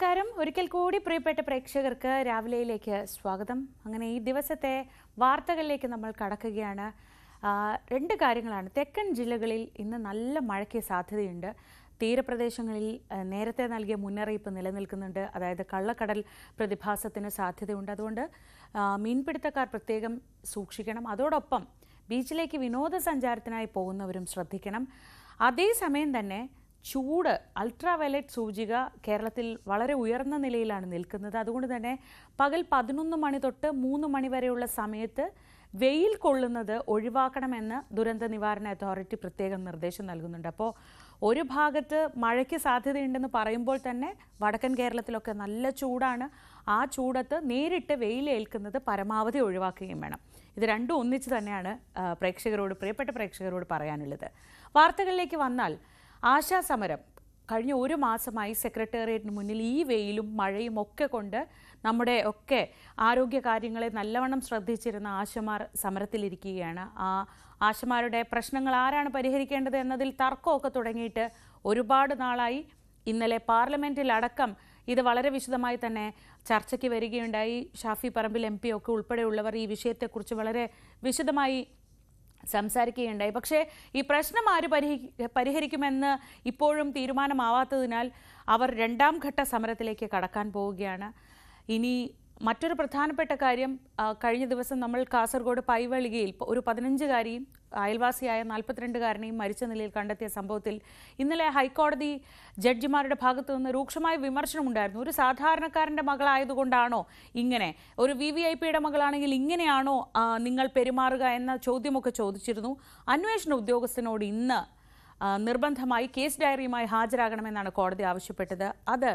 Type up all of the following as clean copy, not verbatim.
നമസ്കാരം. ഒരിക്കൽ കൂടി പ്രിയപ്പെട്ട പ്രേക്ഷകർക്ക് രാവിലെയിലേക്ക് സ്വാഗതം. അങ്ങനെ ഈ ദിവസത്തെ വാർത്തകളിലേക്ക് നമ്മൾ കടക്കുകയാണ്. രണ്ട് കാര്യങ്ങളാണ്. തെക്കൻ ജില്ലകളിൽ ഇന്ന് നല്ല മഴയ്ക്ക് സാധ്യതയുണ്ട്. തീരപ്രദേശങ്ങളിൽ നേരത്തെ നൽകിയ മുന്നറിയിപ്പ് നിലനിൽക്കുന്നുണ്ട്. അതായത് കള്ളക്കടൽ പ്രതിഭാസത്തിന് സാധ്യതയുണ്ട്. അതുകൊണ്ട് മീൻപിടുത്തക്കാർ പ്രത്യേകം സൂക്ഷിക്കണം. അതോടൊപ്പം ബീച്ചിലേക്ക് വിനോദസഞ്ചാരത്തിനായി പോകുന്നവരും ശ്രദ്ധിക്കണം. അതേസമയം തന്നെ ചൂട് അൾട്രാ വയലറ്റ് സൂചിക കേരളത്തിൽ വളരെ ഉയർന്ന നിലയിലാണ് നിൽക്കുന്നത്. അതുകൊണ്ട് തന്നെ പകൽ 11 മണി തൊട്ട് 3 മണി വരെയുള്ള സമയത്ത് വെയിൽ കൊള്ളുന്നത് ഒഴിവാക്കണമെന്ന് ദുരന്ത നിവാരണ അതോറിറ്റി പ്രത്യേകം നിർദ്ദേശം നൽകുന്നുണ്ട്. അപ്പോൾ ഒരു ഭാഗത്ത് മഴയ്ക്ക് സാധ്യതയുണ്ടെന്ന് പറയുമ്പോൾ തന്നെ വടക്കൻ കേരളത്തിലൊക്കെ നല്ല ചൂടാണ്. ആ ചൂടത്ത് നേരിട്ട് വെയിലേൽക്കുന്നത് പരമാവധി ഒഴിവാക്കുകയും വേണം. ഇത് രണ്ടും ഒന്നിച്ച് തന്നെയാണ് പ്രിയപ്പെട്ട പ്രേക്ഷകരോട് പറയാനുള്ളത്. വാർത്തകളിലേക്ക് വന്നാൽ, ആശാസമരം കഴിഞ്ഞ ഒരു മാസമായി സെക്രട്ടേറിയറ്റിന് മുന്നിൽ ഈ വെയിലും മഴയും ഒക്കെ കൊണ്ട് നമ്മുടെ ഒക്കെ ആരോഗ്യ കാര്യങ്ങളെ നല്ലവണ്ണം ശ്രദ്ധിച്ചിരുന്ന ആശമാർ സമരത്തിലിരിക്കുകയാണ്. ആശമാരുടെ പ്രശ്നങ്ങൾ ആരാണ് പരിഹരിക്കേണ്ടത് എന്നതിൽ തർക്കമൊക്കെ തുടങ്ങിയിട്ട് ഒരുപാട് നാളായി. ഇന്നലെ പാർലമെന്റിലടക്കം ഇത് വളരെ വിശദമായി തന്നെ ചർച്ചയ്ക്ക് വരികയുണ്ടായി. ഷാഫി പറമ്പിൽ MP ഒക്കെ ഉൾപ്പെടെയുള്ളവർ ഈ വിഷയത്തെക്കുറിച്ച് വളരെ വിശദമായി സംസാരിക്കുകയുണ്ടായി. പക്ഷേ ഈ പ്രശ്നം ആര് പരിഹരിക്കുമെന്ന് ഇപ്പോഴും തീരുമാനമാവാത്തതിനാൽ അവർ രണ്ടാം ഘട്ട സമരത്തിലേക്ക് കടക്കാൻ പോവുകയാണ്. ഇനി മറ്റൊരു പ്രധാനപ്പെട്ട കാര്യം, കഴിഞ്ഞ ദിവസം നമ്മൾ കാസർഗോഡ് പൈവളികയിൽ ഒരു 15-കാരിയും അയൽവാസിയായ 42-കാരനെയും മരിച്ച നിലയിൽ കണ്ടെത്തിയ സംഭവത്തിൽ ഇന്നലെ ഹൈക്കോടതി ജഡ്ജിമാരുടെ ഭാഗത്തു നിന്ന് രൂക്ഷമായ വിമർശനമുണ്ടായിരുന്നു. ഒരു സാധാരണക്കാരൻ്റെ മകളായതുകൊണ്ടാണോ ഇങ്ങനെ, ഒരു VVIPയുടെ മകളാണെങ്കിൽ ഇങ്ങനെയാണോ നിങ്ങൾ പെരുമാറുക എന്ന ചോദ്യമൊക്കെ ചോദിച്ചിരുന്നു. അന്വേഷണ ഉദ്യോഗസ്ഥനോട് ഇന്ന് നിർബന്ധമായി കേസ് ഡയറിയുമായി ഹാജരാകണമെന്നാണ് കോടതി ആവശ്യപ്പെട്ടത്. അത്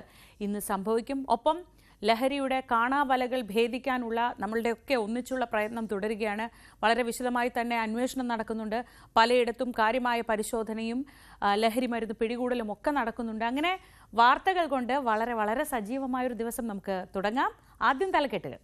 ഇന്ന് സംഭവിക്കും. ഒപ്പം ലഹരിയുടെ കാണാവലകൾ ഭേദിക്കാനുള്ള നമ്മളുടെയൊക്കെ ഒന്നിച്ചുള്ള പ്രയത്നം തുടരുകയാണ്. വളരെ വിശദമായി തന്നെ അന്വേഷണം നടക്കുന്നുണ്ട്. പലയിടത്തും കാര്യമായ പരിശോധനയും ലഹരി മരുന്ന് പിടികൂടലും ഒക്കെ നടക്കുന്നുണ്ട്. അങ്ങനെ വാർത്തകൾ കൊണ്ട് വളരെ വളരെ സജീവമായൊരു ദിവസം നമുക്ക് തുടങ്ങാം. ആദ്യം തലക്കെട്ടുകൾ.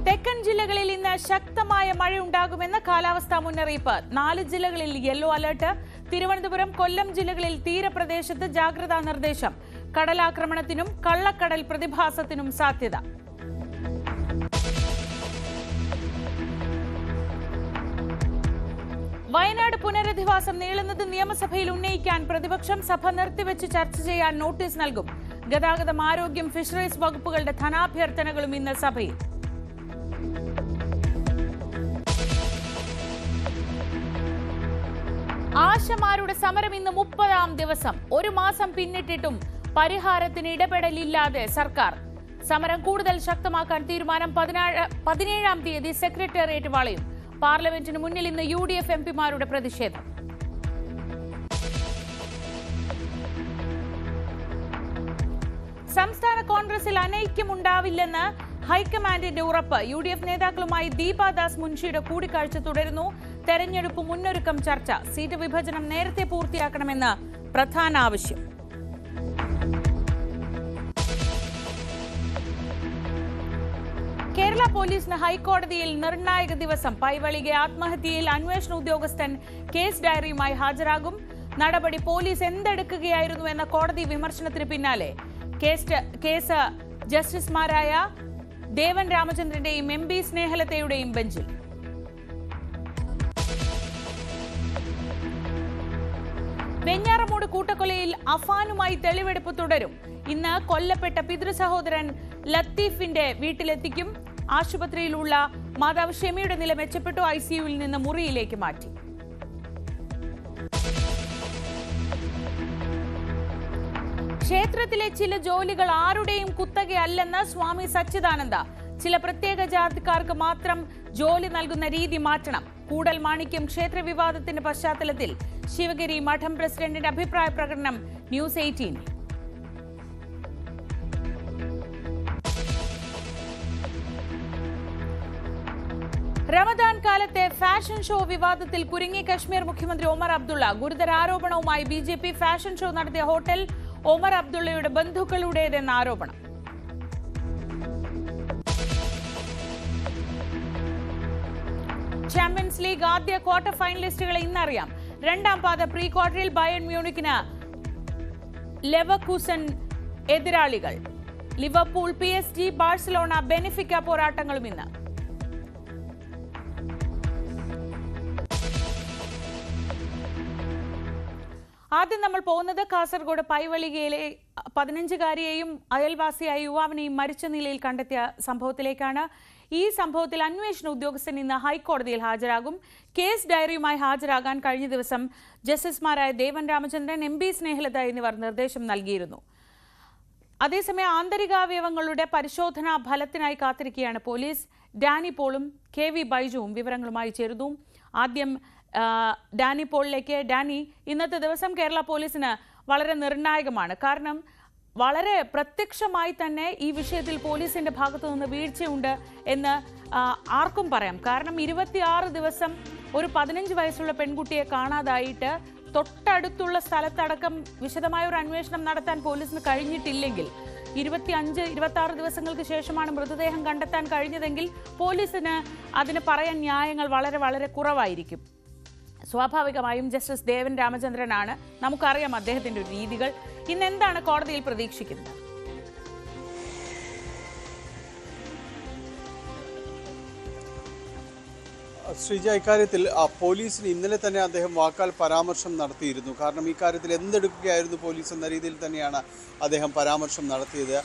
തെക്കൻ ജില്ലകളിൽ ഇന്ന് ശക്തമായ മഴയുണ്ടാകുമെന്ന് കാലാവസ്ഥാ മുന്നറിയിപ്പ്. 4 ജില്ലകളിൽ യെല്ലോ അലർട്ട്. തിരുവനന്തപുരം, കൊല്ലം ജില്ലകളിൽ തീരപ്രദേശത്ത് ജാഗ്രതാ നിർദ്ദേശം. കടലാക്രമണത്തിനും കള്ളക്കടൽ പ്രതിഭാസത്തിനും സാധ്യത. വയനാട് പുനരധിവാസം നീളുന്നത് നിയമസഭയിൽ ഉന്നയിക്കാൻ പ്രതിപക്ഷം. സഭ നിർത്തിവെച്ച് ചർച്ച ചെയ്യാൻ നോട്ടീസ് നൽകും. ഗതാഗതം, ആരോഗ്യം, ഫിഷറീസ് വകുപ്പുകളുടെ ധനാഭ്യർത്ഥനകളും ഇന്ന് സഭയിൽ. ആശമാരുടെ സമരം ഇന്ന് 30ാം ദിവസം. ഒരു മാസം പിന്നിട്ടിട്ടും പരിഹാരത്തിന് ഇടപെടലില്ലാതെ സർക്കാർ. സമരം കൂടുതൽ ശക്തമാക്കാൻ തീരുമാനം. 17ാം തീയതി സെക്രട്ടേറിയറ്റ് വളയും. പാർലമെന്റിന് മുന്നിൽ ഇന്ന് UDF MPമാരുടെ പ്രതിഷേധം. സംസ്ഥാന കോൺഗ്രസിൽ അനൈക്യമുണ്ടാവില്ലെന്ന് ഹൈക്കമാൻഡിന്റെ ഉറപ്പ്. UDF നേതാക്കളുമായി ദീപാദാസ് മുൻഷിയുടെ കൂടിക്കാഴ്ച തുടരുന്നു. തെരഞ്ഞെടുപ്പ് മുന്നൊരുക്കം ചർച്ച. സീറ്റ് വിഭജനം നേരത്തെ പൂർത്തിയാക്കണമെന്ന് പ്രധാന ആവശ്യം. കേരള പോലീസിന് ഹൈക്കോടതിയിൽ നിർണായക ദിവസം. പൈവളികെ ആത്മഹത്യയിൽ അന്വേഷണ ഉദ്യോഗസ്ഥൻ കേസ് ഡയറിയുമായി ഹാജരാകും. നടപടി പോലീസ് എന്തെടുക്കുകയായിരുന്നു എന്ന കോടതി വിമർശനത്തിന് പിന്നാലെ കേസ് ജസ്റ്റിസുമാരായ ദേവൻ രാമചന്ദ്രന്റെയും MP സ്നേഹലതയുടെയും ബെഞ്ചിൽ. വെഞ്ഞാറമൂട് കൂട്ടക്കൊലയിൽ അഫാനുമായി തെളിവെടുപ്പ് തുടരും. ഇന്ന് കൊല്ലപ്പെട്ട പിതൃസഹോദരൻ ലത്തീഫിന്റെ വീട്ടിലെത്തിക്കും. ആശുപത്രിയിലുള്ള മാതാവ് ഷെമിയുടെ നില മെച്ചപ്പെട്ടു. ICUവിൽ നിന്ന് മുറിയിലേക്ക് മാറ്റി. ക്ഷേത്രത്തിലെ ചില ജോലികൾ ആരുടെയും കുത്തകയല്ലെന്ന് സ്വാമി സച്ചിദാനന്ദ. ചില പ്രത്യേക ജാതിക്കാർക്ക് മാത്രം ജോലി നൽകുന്ന രീതി മാറ്റണം. കൂടൽ മാണിക്യം ക്ഷേത്ര വിവാദത്തിന്റെ പശ്ചാത്തലത്തിൽ ശിവഗിരി മഠം പ്രസിഡന്റിന്റെ അഭിപ്രായ പ്രകടനം. ന്യൂസ് 18. റമദാൻ കാലത്തെ ഫാഷൻ ഷോ വിവാദത്തിൽ കുരുങ്ങി കശ്മീർ മുഖ്യമന്ത്രി ഒമർ അബ്ദുള്ള. ഗുരുതര ആരോപണവുമായി BJP. ഫാഷൻ ഷോ നടത്തിയ ഹോട്ടൽ ഒമർ അബ്ദുള്ളയുടെ ബന്ധുക്കളുടേതെന്ന ആരോപണം. ചാമ്പ്യൻസ് ലീഗ് ആദ്യ ക്വാർട്ടർ ഫൈനലിസ്റ്റുകളെ ഇന്നറിയാം. രണ്ടാം പാദ പ്രീ ക്വാർട്ടറിൽ ബയേൺ മ്യൂണിക്കിന് ലെവർകൂസൻ എതിരാളികൾ. ലിവർപൂൾ, PSG, ബാഴ്സലോണ, ബെനിഫിക്ക പോരാട്ടങ്ങളും ഇന്ന്. ആദ്യം നമ്മൾ പോകുന്നത് കാസർഗോഡ് പൈവളികയിലെ 15-കാരിയെയും അയൽവാസിയായ യുവാവിനെയും മരിച്ച നിലയിൽ കണ്ടെത്തിയ സംഭവത്തിലേക്കാണ്. ഈ സംഭവത്തിൽ അന്വേഷണ ഉദ്യോഗസ്ഥൻ ഇന്ന് ഹൈക്കോടതിയിൽ ഹാജരാകും. കേസ് ഡയറിയുമായി ഹാജരാകാൻ കഴിഞ്ഞ ദിവസം ജസ്റ്റിസുമാരായ ദേവൻ രാമചന്ദ്രൻ, MB സ്നേഹലത എന്നിവർ നിർദ്ദേശം നൽകിയിരുന്നു. അതേസമയം ആന്തരികാവയവങ്ങളുടെ പരിശോധനാ ഫലത്തിനായി കാത്തിരിക്കുകയാണ് പോലീസ്. ഡാനി പോളും KV ബൈജുവും വിവരങ്ങളുമായി ചേരുന്നു. ആദ്യം ഡാനി പോളിലേക്ക്. ഡാനി, ഇന്നത്തെ ദിവസം കേരള പോലീസിന് വളരെ നിർണായകമാണ്. കാരണം വളരെ പ്രത്യക്ഷമായി തന്നെ ഈ വിഷയത്തിൽ പോലീസിന്റെ ഭാഗത്തു നിന്ന് വീഴ്ചയുണ്ട് എന്ന് ആർക്കും പറയാം. കാരണം 26 ദിവസം ഒരു 15 വയസ്സുള്ള പെൺകുട്ടിയെ കാണാതായിട്ട് തൊട്ടടുത്തുള്ള സ്ഥലത്തടക്കം വിശദമായ ഒരു അന്വേഷണം നടത്താൻ പോലീസിന് കഴിഞ്ഞിട്ടില്ലെങ്കിൽ 25-26 ദിവസങ്ങൾക്ക് ശേഷമാണ് മൃതദേഹം കണ്ടെത്താൻ കഴിഞ്ഞതെങ്കിൽ പോലീസിന് അതിന് പറയാൻ ന്യായങ്ങൾ വളരെ വളരെ കുറവായിരിക്കും. സ്വാഭാവികമായും ജസ്റ്റിസ് ദേവൻ രാമചന്ദ്രനാണ്. നമുക്കറിയാം അദ്ദേഹത്തിന്റെ രീതികൾ. ഇന്ന് എന്താണ് കോടതിയിൽ പ്രതീക്ഷിക്കുന്നത്? ശ്രീജ, ഇക്കാര്യത്തിൽ പോലീസിന് ഇന്നലെ തന്നെ അദ്ദേഹം വാക്കാൽ പരാമർശം നടത്തിയിരുന്നു. കാരണം ഇക്കാര്യത്തിൽ എന്തെടുക്കുകയായിരുന്നു പോലീസ് എന്ന രീതിയിൽ തന്നെയാണ് അദ്ദേഹം പരാമർശം നടത്തിയത്.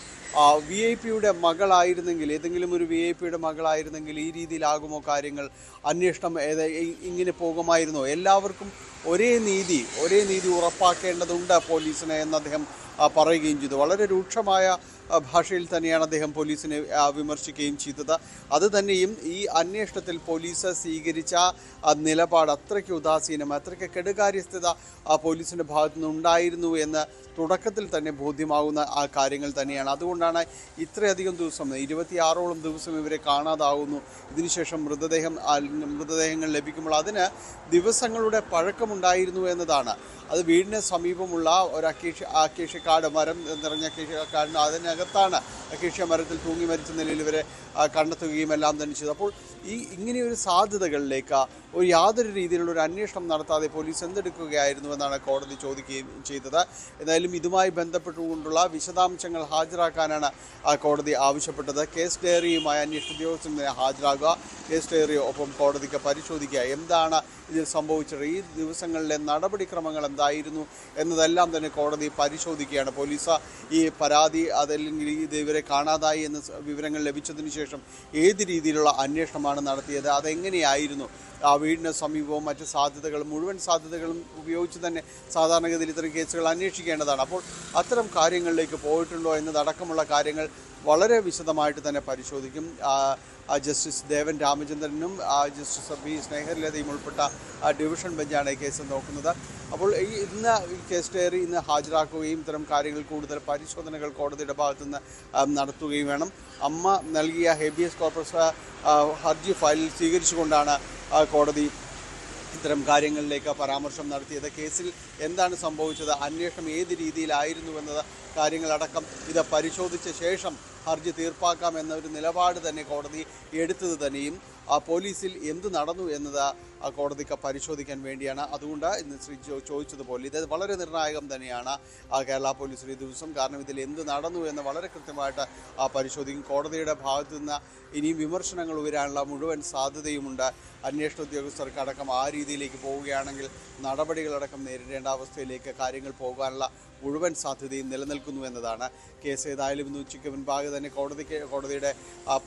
VIP-യുടെ മകളായിരുന്നെങ്കിൽ, ഏതെങ്കിലും ഒരു VIP-യുടെ മകളായിരുന്നെങ്കിൽ ഈ രീതിയിലാകുമോ കാര്യങ്ങൾ, അന്വേഷണം ഇങ്ങനെ പോകുമായിരുന്നോ, എല്ലാവർക്കും ഒരേ നീതി ഉറപ്പാക്കേണ്ടതുണ്ട് പോലീസിന് എന്ന് അദ്ദേഹം പറയുകയും ചെയ്തു. വളരെ രൂക്ഷമായ ഭാഷയിൽ തന്നെയാണ് അദ്ദേഹം പോലീസിനെ വിമർശിക്കുകയും ചെയ്തത്. അതുതന്നെയും ഈ അന്വേഷണത്തിൽ പോലീസ് സ്വീകരിച്ച നിലപാട് അത്രയ്ക്ക് ഉദാസീനം, അത്രയ്ക്ക് കെടുകാര്യസ്ഥത പോലീസിൻ്റെ ഭാഗത്തു നിന്നുണ്ടായിരുന്നു എന്ന് തുടക്കത്തിൽ തന്നെ ബോധ്യമാകുന്ന ആ കാര്യങ്ങൾ തന്നെയാണ്. അതുകൊണ്ടാണ് ഇത്രയധികം ദിവസം, 26ഓളം ദിവസം ഇവരെ കാണാതാവുന്നു. ഇതിനുശേഷം മൃതദേഹങ്ങൾ ലഭിക്കുമ്പോൾ അതിന് ദിവസങ്ങളുടെ പഴക്കമുണ്ടായിരുന്നു എന്നതാണ്. അത് വീടിന് സമീപമുള്ള ഒരു അക്കേഷ്യക്കാട്, മരം നിറഞ്ഞ അക്കേഷ്യക്കാടിന് അതിനകത്താണ് അക്കേഷ്യ മരത്തിൽ തൂങ്ങി മരിച്ച നിലയിൽ ഇവരെ കണ്ടെത്തുകയും എല്ലാം തന്നെ ചെയ്തു. അപ്പോൾ ഇങ്ങനെയൊരു സാധ്യതകളിലേക്ക് യാതൊരു രീതിയിലുള്ള ഒരു അന്വേഷണം നടത്താതെ പോലീസ് എന്തെടുക്കുകയായിരുന്നു എന്നാണ് കോടതി ചോദിക്കുകയും ചെയ്തത്. എന്തായാലും ഇതുമായി ബന്ധപ്പെട്ടുകൊണ്ടുള്ള വിശദാംശങ്ങൾ ഹാജരാക്കാനാണ് കോടതി ആവശ്യപ്പെട്ടത്. കേസ് ഡയറിയുമായി അന്വേഷണ ഉദ്യോഗസ്ഥന് ഹാജരാകുക, കേസ് ഡയറി ഒപ്പം കോടതിക്ക് പരിശോധിക്കുക, എന്താണ് ഇതിൽ സംഭവിച്ചത്, ഈ ദിവസങ്ങളിലെ നടപടിക്രമങ്ങൾ എന്തായിരുന്നു എന്നതെല്ലാം തന്നെ കോടതി പരിശോധിക്കുകയാണ്. പോലീസ് ഈ പരാതി അതല്ലെങ്കിൽ ഇവരെ കാണാതായി എന്ന വിവരങ്ങൾ ലഭിച്ചതിന് ശേഷം ഏത് രീതിയിലുള്ള അന്വേഷണമാണ് നടത്തിയത്, അതെങ്ങനെയായിരുന്നു, ആ വീടിന് സമീപവും മറ്റ് സാധ്യതകളും മുഴുവൻ സാധ്യതകളും ഉപയോഗിച്ച് തന്നെ സാധാരണഗതിയിൽ ഇത്തരം കേസുകൾ അന്വേഷിക്കേണ്ടതാണ്. അപ്പോൾ അത്തരം കാര്യങ്ങളിലേക്ക് പോയിട്ടുണ്ടോ എന്നതടക്കമുള്ള കാര്യങ്ങൾ വളരെ തന്നെ പരിശോധിക്കും. ജസ്റ്റിസ് ദേവൻ രാമചന്ദ്രനും ജസ്റ്റിസ് MB സ്നേഹലതയും ഉൾപ്പെട്ട ഡിവിഷൻ ബെഞ്ചാണ് ഈ കേസ് നോക്കുന്നത്. അപ്പോൾ ഇന്ന് ഈ കേസ് ഡയറി ഇന്ന് ഹാജരാക്കുകയും ഇത്തരം കാര്യങ്ങൾ കൂടുതൽ പരിശോധനകൾ കോടതിയുടെ ഭാഗത്തുനിന്ന് നടത്തുകയും വേണം. അമ്മ നൽകിയ ഹേബിയസ് കോർപ്പസ് ഹർജി ഫയലിൽ സ്വീകരിച്ചുകൊണ്ടാണ് കോടതി ഇത്തരം കാര്യങ്ങളിലേക്ക് പരാമർശം നടത്തിയത്. കേസിൽ എന്താണ് സംഭവിച്ചത്, അന്വേഷണം ഏത് രീതിയിലായിരുന്നു എന്നത് കാര്യങ്ങളടക്കം ഇത് പരിശോധിച്ച ശേഷം ഹർജി തീർപ്പാക്കാം എന്നൊരു നിലപാട് തന്നെ കോടതി എടുത്തത് തന്നെയും പോലീസിൽ എന്ത് നടന്നു എന്നത് കോടതിക്ക് പരിശോധിക്കാൻ വേണ്ടിയാണ്. അതുകൊണ്ട് ഇന്ന് ശ്രീ ചോദിച്ചതുപോലെ ഇത് വളരെ നിർണായകം തന്നെയാണ് കേരള പോലീസിൽ ഈ ദിവസം. കാരണം ഇതിൽ എന്ത് നടന്നു എന്ന് വളരെ കൃത്യമായിട്ട് പരിശോധിക്കും. കോടതിയുടെ ഭാഗത്തു നിന്ന് ഇനിയും വിമർശനങ്ങൾ ഉയരാനുള്ള മുഴുവൻ സാധ്യതയുമുണ്ട്. അന്വേഷണ ഉദ്യോഗസ്ഥർക്ക് അടക്കം ആ രീതിയിലേക്ക് പോവുകയാണെങ്കിൽ നടപടികളടക്കം നേരിടേണ്ട അവസ്ഥയിലേക്ക് കാര്യങ്ങൾ പോകാനുള്ള മുഴുവൻ സാധ്യതയും നിലനിൽക്കുന്നു എന്നതാണ്. കേസ് ഏതായാലും ഇന്ന് ഉച്ചയ്ക്ക് മുൻപാകെ തന്നെ കോടതിയുടെ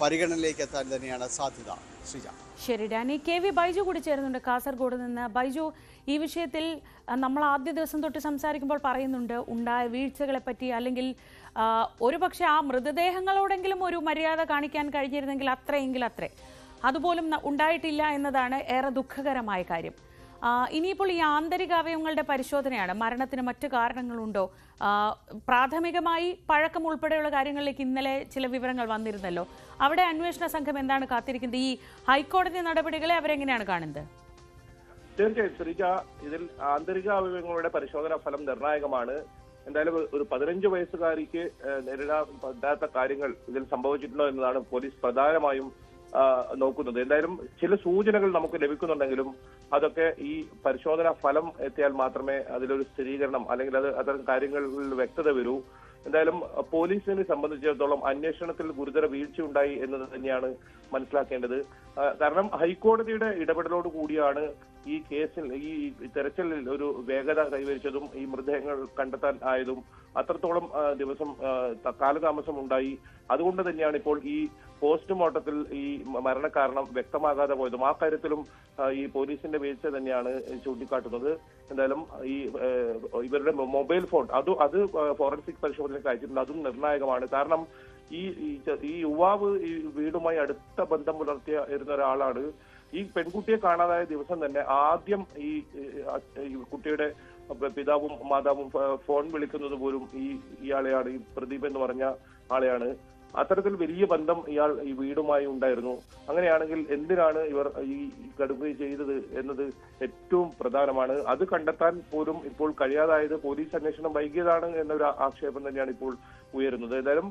പരിഗണനയിലേക്ക് എത്താൻ തന്നെയാണ് സാധ്യത. ശ്രീജ. ശരി ഡാനി. KV ബൈജു കൂടി ചേരുന്നുണ്ട് കാസർഗോഡ് നിന്ന്. ബൈജു, ഈ വിഷയത്തിൽ നമ്മൾ ആദ്യ ദിവസം തൊട്ട് സംസാരിക്കുമ്പോൾ പറയുന്നുണ്ട് ഉണ്ടായ വീഴ്ചകളെ പറ്റി, അല്ലെങ്കിൽ ഒരുപക്ഷെ ആ മൃതദേഹങ്ങളോടെങ്കിലും ഒരു മര്യാദ കാണിക്കാൻ കഴിഞ്ഞിരുന്നെങ്കിൽ അത്രേ, അതുപോലും ഉണ്ടായിട്ടില്ല എന്നതാണ് ഏറെ ദുഃഖകരമായ കാര്യം. ഇനിയിപ്പോൾ ഈ ആന്തരികാവയവങ്ങളുടെ പരിശോധനയാണ്. മരണത്തിന് മറ്റു കാരണങ്ങളുണ്ടോ, പ്രാഥമികമായി പഴക്കം ഉൾപ്പെടെയുള്ള കാര്യങ്ങളിലേക്ക് ഇന്നലെ ചില വിവരങ്ങൾ വന്നിരുന്നല്ലോ. അവിടെ അന്വേഷണ സംഘം എന്താണ് കാത്തിരിക്കുന്നത്? ഈ ഹൈക്കോടതി നടപടികളെ അവരെങ്ങനെയാണ് കാണുന്നത്? തീർച്ചയായും ശ്രീജ, ഇതിൽ ആന്തരികാവയവങ്ങളുടെ പരിശോധനാ ഫലം നിർണായകമാണ്. എന്തായാലും ഒരു 15 വയസ്സുകാരിക്ക് നേരിടാൻ പറ്റാത്ത കാര്യങ്ങൾ ഇതിൽ സംഭവിച്ചിട്ടുണ്ടോ എന്നതാണ് പോലീസ് പ്രധാനമായും നോക്കുന്നത്. എന്തായാലും ചില സൂചനകൾ നമുക്ക് ലഭിക്കുന്നുണ്ടെങ്കിലും അതൊക്കെ ഈ പരിശോധനാ ഫലം എത്തിയാൽ മാത്രമേ അതിലൊരു സ്ഥിരീകരണം അല്ലെങ്കിൽ അത്തരം കാര്യങ്ങളിൽ വ്യക്തത വരൂ. എന്തായാലും പോലീസിനെ സംബന്ധിച്ചിടത്തോളം അന്വേഷണത്തിൽ ഗുരുതര വീഴ്ചയുണ്ടായി എന്നത് തന്നെയാണ് മനസ്സിലാക്കേണ്ടത്. കാരണം ഹൈക്കോടതിയുടെ ഇടപെടലോട് കൂടിയാണ് ഈ കേസിൽ ഈ തെരച്ചിലിൽ ഒരു വേഗത കൈവരിച്ചതും ഈ മൃതദേഹങ്ങൾ കണ്ടെത്താൻ ആയതും അത്രത്തോളം ദിവസം കാലതാമസം ഉണ്ടായി. അതുകൊണ്ട് തന്നെയാണ് ഇപ്പോൾ ഈ പോസ്റ്റ്മോർട്ടത്തിൽ ഈ മരണകാരണം വ്യക്തമാകാതെ പോയതും. ആ കാര്യത്തിലും ഈ പോലീസിന്റെ വീഴ്ച തന്നെയാണ് ചൂണ്ടിക്കാട്ടുന്നത്. എന്തായാലും ഈ ഇവരുടെ മൊബൈൽ ഫോൺ അത് ഫോറൻസിക് പരിശോധനയ്ക്ക് അയച്ചിട്ടുണ്ട്. അതും നിർണായകമാണ്. കാരണം ഈ യുവാവ് ഈ വീടുമായി അടുത്ത ബന്ധം ഇരുന്ന ഒരാളാണ്. ഈ പെൺകുട്ടിയെ കാണാതായ ദിവസം തന്നെ ആദ്യം ഈ കുട്ടിയുടെ പിതാവും മാതാവും ഫോൺ വിളിക്കുന്നത് പോലും ഇയാളെയാണ്, ഈ പ്രദീപ് എന്ന് പറഞ്ഞ ആളെയാണ്. അത്തരത്തിൽ വലിയ ബന്ധം ഇയാൾ ഈ വീടുമായി ഉണ്ടായിരുന്നു. അങ്ങനെയാണെങ്കിൽ എന്തിനാണ് ഇവർ ഈ കടുകൈ ചെയ്തത് എന്നത് ഏറ്റവും പ്രധാനമാണ്. അത് കണ്ടെത്താൻ പോലും ഇപ്പോൾ കഴിയാതായത് പോലീസ് അന്വേഷണം വൈകിയതാണ് എന്നൊരു ആക്ഷേപം തന്നെയാണ് ഇപ്പോൾ ഉയരുന്നത്. ഏതായാലും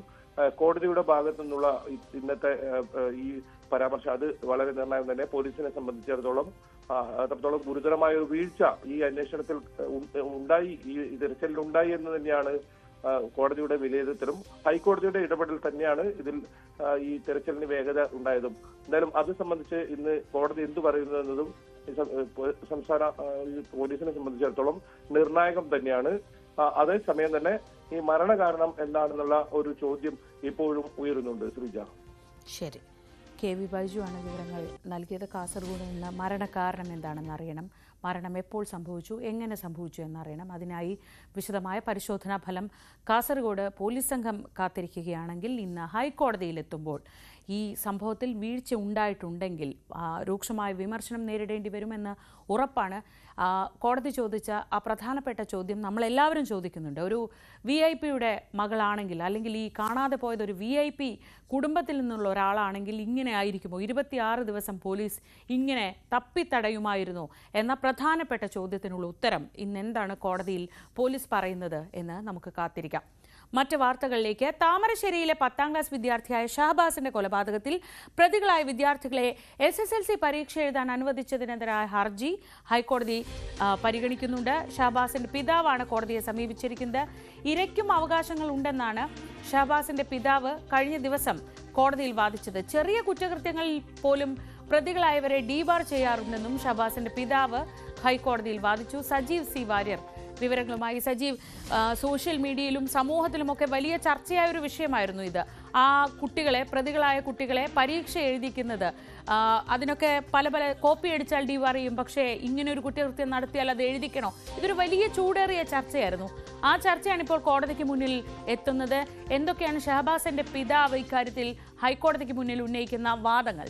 കോടതിയുടെ ഭാഗത്തു നിന്നുള്ള ഇന്നത്തെ ഈ പരാമർശം അത് വളരെ നിർണായകം തന്നെ. പോലീസിനെ സംബന്ധിച്ചിടത്തോളം അത്രത്തോളം ഗുരുതരമായ ഒരു വീഴ്ച ഈ അന്വേഷണത്തിൽ ഉണ്ടായി, ഈ തിരച്ചിലിൽ ഉണ്ടായി എന്ന് തന്നെയാണ് കോടതിയുടെ വിലയിരുത്തലും. ഹൈക്കോടതിയുടെ ഇടപെടൽ തന്നെയാണ് ഇതിൽ ഈ തെരച്ചിലിന് വേഗത ഉണ്ടായതും. എന്തായാലും അത് സംബന്ധിച്ച് ഇന്ന് കോടതി എന്തു പറയുന്നു എന്നതും സംസ്ഥാന പോലീസിനെ സംബന്ധിച്ചിടത്തോളം നിർണായകം തന്നെയാണ്. അതേസമയം തന്നെ ഈ മരണകാരണം എന്താണെന്നുള്ള ഒരു ചോദ്യം ഇപ്പോഴും ഉയരുന്നുണ്ട്. ശ്രീജ, ശരി. KV ബൈജു ആണ് വിവരങ്ങൾ നൽകിയത്. കാസർഗോഡ് നിന്ന് മരണകാരണം എന്താണെന്ന് അറിയണം, മരണം എപ്പോൾ സംഭവിച്ചു, എങ്ങനെ സംഭവിച്ചു എന്നറിയണം. അതിനായി വിശദമായ പരിശോധനാ ഫലം കാസർഗോഡ് പോലീസ് സംഘം കാത്തിരിക്കുകയാണെങ്കിൽ ഇന്ന് ഹൈക്കോടതിയിലെത്തുമ്പോൾ ഈ സംഭവത്തിൽ വീഴ്ച ഉണ്ടായിട്ടുണ്ടെങ്കിൽ രൂക്ഷമായ വിമർശനം നേരിടേണ്ടി വരുമെന്ന് ഉറപ്പാണ്. കോടതി ചോദിച്ച ആ പ്രധാനപ്പെട്ട ചോദ്യം നമ്മളെല്ലാവരും ചോദിക്കുന്നുണ്ട്. ഒരു VIP-യുടെ മകളാണെങ്കിൽ, അല്ലെങ്കിൽ ഈ കാണാതെ പോയത് ഒരു VIP കുടുംബത്തിൽ നിന്നുള്ള ഒരാളാണെങ്കിൽ ഇങ്ങനെ ആയിരിക്കുമോ? 26 ദിവസം പോലീസ് ഇങ്ങനെ തപ്പിത്തടയുമായിരുന്നോ എന്ന പ്രധാനപ്പെട്ട ചോദ്യത്തിനുള്ള ഉത്തരം ഇന്നെന്താണ് കോടതിയിൽ പോലീസ് പറയുന്നത് എന്ന് നമുക്ക് കാത്തിരിക്കാം. മറ്റ് വാർത്തകളിലേക്ക്. താമരശ്ശേരിയിലെ 10ാം ക്ലാസ് വിദ്യാർത്ഥിയായ ഷഹബാസിന്റെ കൊലപാതകത്തിൽ പ്രതികളായ വിദ്യാർത്ഥികളെ SSLC പരീക്ഷ എഴുതാൻ അനുവദിച്ചതിനെതിരായ ഹർജി ഹൈക്കോടതി പരിഗണിക്കുന്നുണ്ട്. ഷഹബാസിന്റെ പിതാവാണ് കോടതിയെ സമീപിച്ചിരിക്കുന്നത്. ഇരയ്ക്കും അവകാശങ്ങൾ ഉണ്ടെന്നാണ് ഷഹബാസിന്റെ പിതാവ് കഴിഞ്ഞ ദിവസം കോടതിയിൽ വാദിച്ചത്. ചെറിയ കുറ്റകൃത്യങ്ങളിൽ പോലും പ്രതികളായവരെ ഡീബാർ ചെയ്യാറുണ്ടെന്നും ഷഹബാസിന്റെ പിതാവ് ഹൈക്കോടതിയിൽ വാദിച്ചു. സജീവ് C. വാര്യർ വിവരങ്ങളുമായി. സജീവ്, സോഷ്യൽ മീഡിയയിലും സമൂഹത്തിലുമൊക്കെ വലിയ ചർച്ചയായ ഒരു വിഷയമായിരുന്നു ഇത്. ആ കുട്ടികളെ, പ്രതികളായ കുട്ടികളെ പരീക്ഷ എഴുതിക്കുന്നത്, അതിനൊക്കെ പല കോപ്പി അടിച്ചാൽ ഡീബാർ ചെയ്യും, പക്ഷേ ഇങ്ങനെ ഒരു കുറ്റകൃത്യം നടത്തിയാൽ അത് എഴുതിക്കണോ? ഇതൊരു വലിയ ചൂടേറിയ ചർച്ചയായിരുന്നു. ആ ചർച്ചയാണ് ഇപ്പോൾ കോടതിക്ക് മുന്നിൽ എത്തുന്നത്. എന്തൊക്കെയാണ് ഷഹബാസിന്റെ പിതാവ് ഇക്കാര്യത്തിൽ ഹൈക്കോടതിക്ക് മുന്നിൽ ഉന്നയിക്കുന്ന വാദങ്ങൾ?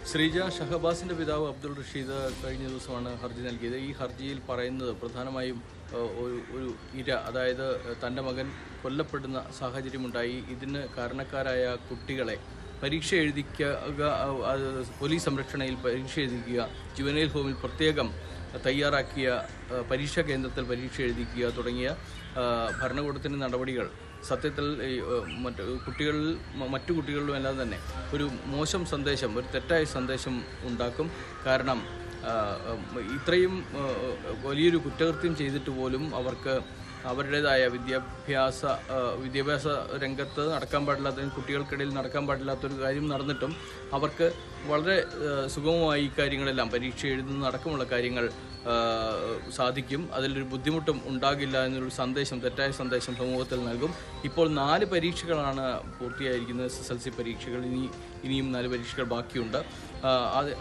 ശ്രീജ, ഷഹബാസിന്റെ പിതാവ് അബ്ദുൾ റഷീദ് കഴിഞ്ഞ ദിവസമാണ് ഹർജി നൽകിയത്. ഈ ഹർജിയിൽ പറയുന്നത് പ്രധാനമായും ഒരു ഇര, അതായത് തൻ്റെ മകൻ കൊല്ലപ്പെടുന്ന സാഹചര്യമുണ്ടായി, ഇതിന് കാരണക്കാരായ കുട്ടികളെ പരീക്ഷ എഴുതിക്കുക, പോലീസ് സംരക്ഷണയിൽ പരീക്ഷ എഴുതിക്കുക, ജുവനൈൽ ഹോമിൽ പ്രത്യേകം തയ്യാറാക്കിയ പരീക്ഷാ കേന്ദ്രത്തിൽ പരീക്ഷ എഴുതിക്കുക തുടങ്ങിയ ഭരണകൂടത്തിൻ്റെ നടപടികൾ സത്യത്തിൽ മറ്റു കുട്ടികളിലും എല്ലാം തന്നെ ഒരു മോശം സന്ദേശം, ഒരു തെറ്റായ സന്ദേശം ഉണ്ടാക്കും. കാരണം ഇത്രയും വലിയൊരു കുറ്റകൃത്യം ചെയ്തിട്ട് പോലും അവർക്ക് അവരുടേതായ വിദ്യാഭ്യാസ രംഗത്ത് നടക്കാൻ പാടില്ലാത്ത, കുട്ടികൾക്കിടയിൽ നടക്കാൻ പാടില്ലാത്തൊരു കാര്യം നടന്നിട്ടും അവർക്ക് വളരെ സുഗമമായി ഈ കാര്യങ്ങളെല്ലാം പരീക്ഷ എഴുതുന്ന അടക്കമുള്ള കാര്യങ്ങൾ സാധിക്കും. അതിലൊരു ബുദ്ധിമുട്ടും ഉണ്ടാകില്ല എന്നൊരു സന്ദേശം, തെറ്റായ സന്ദേശം സമൂഹത്തിൽ നൽകും. ഇപ്പോൾ 4 പരീക്ഷകളാണ് പൂർത്തിയായിരിക്കുന്നത്, SSLC പരീക്ഷകൾ. ഇനിയും 4 പരീക്ഷകൾ ബാക്കിയുണ്ട്.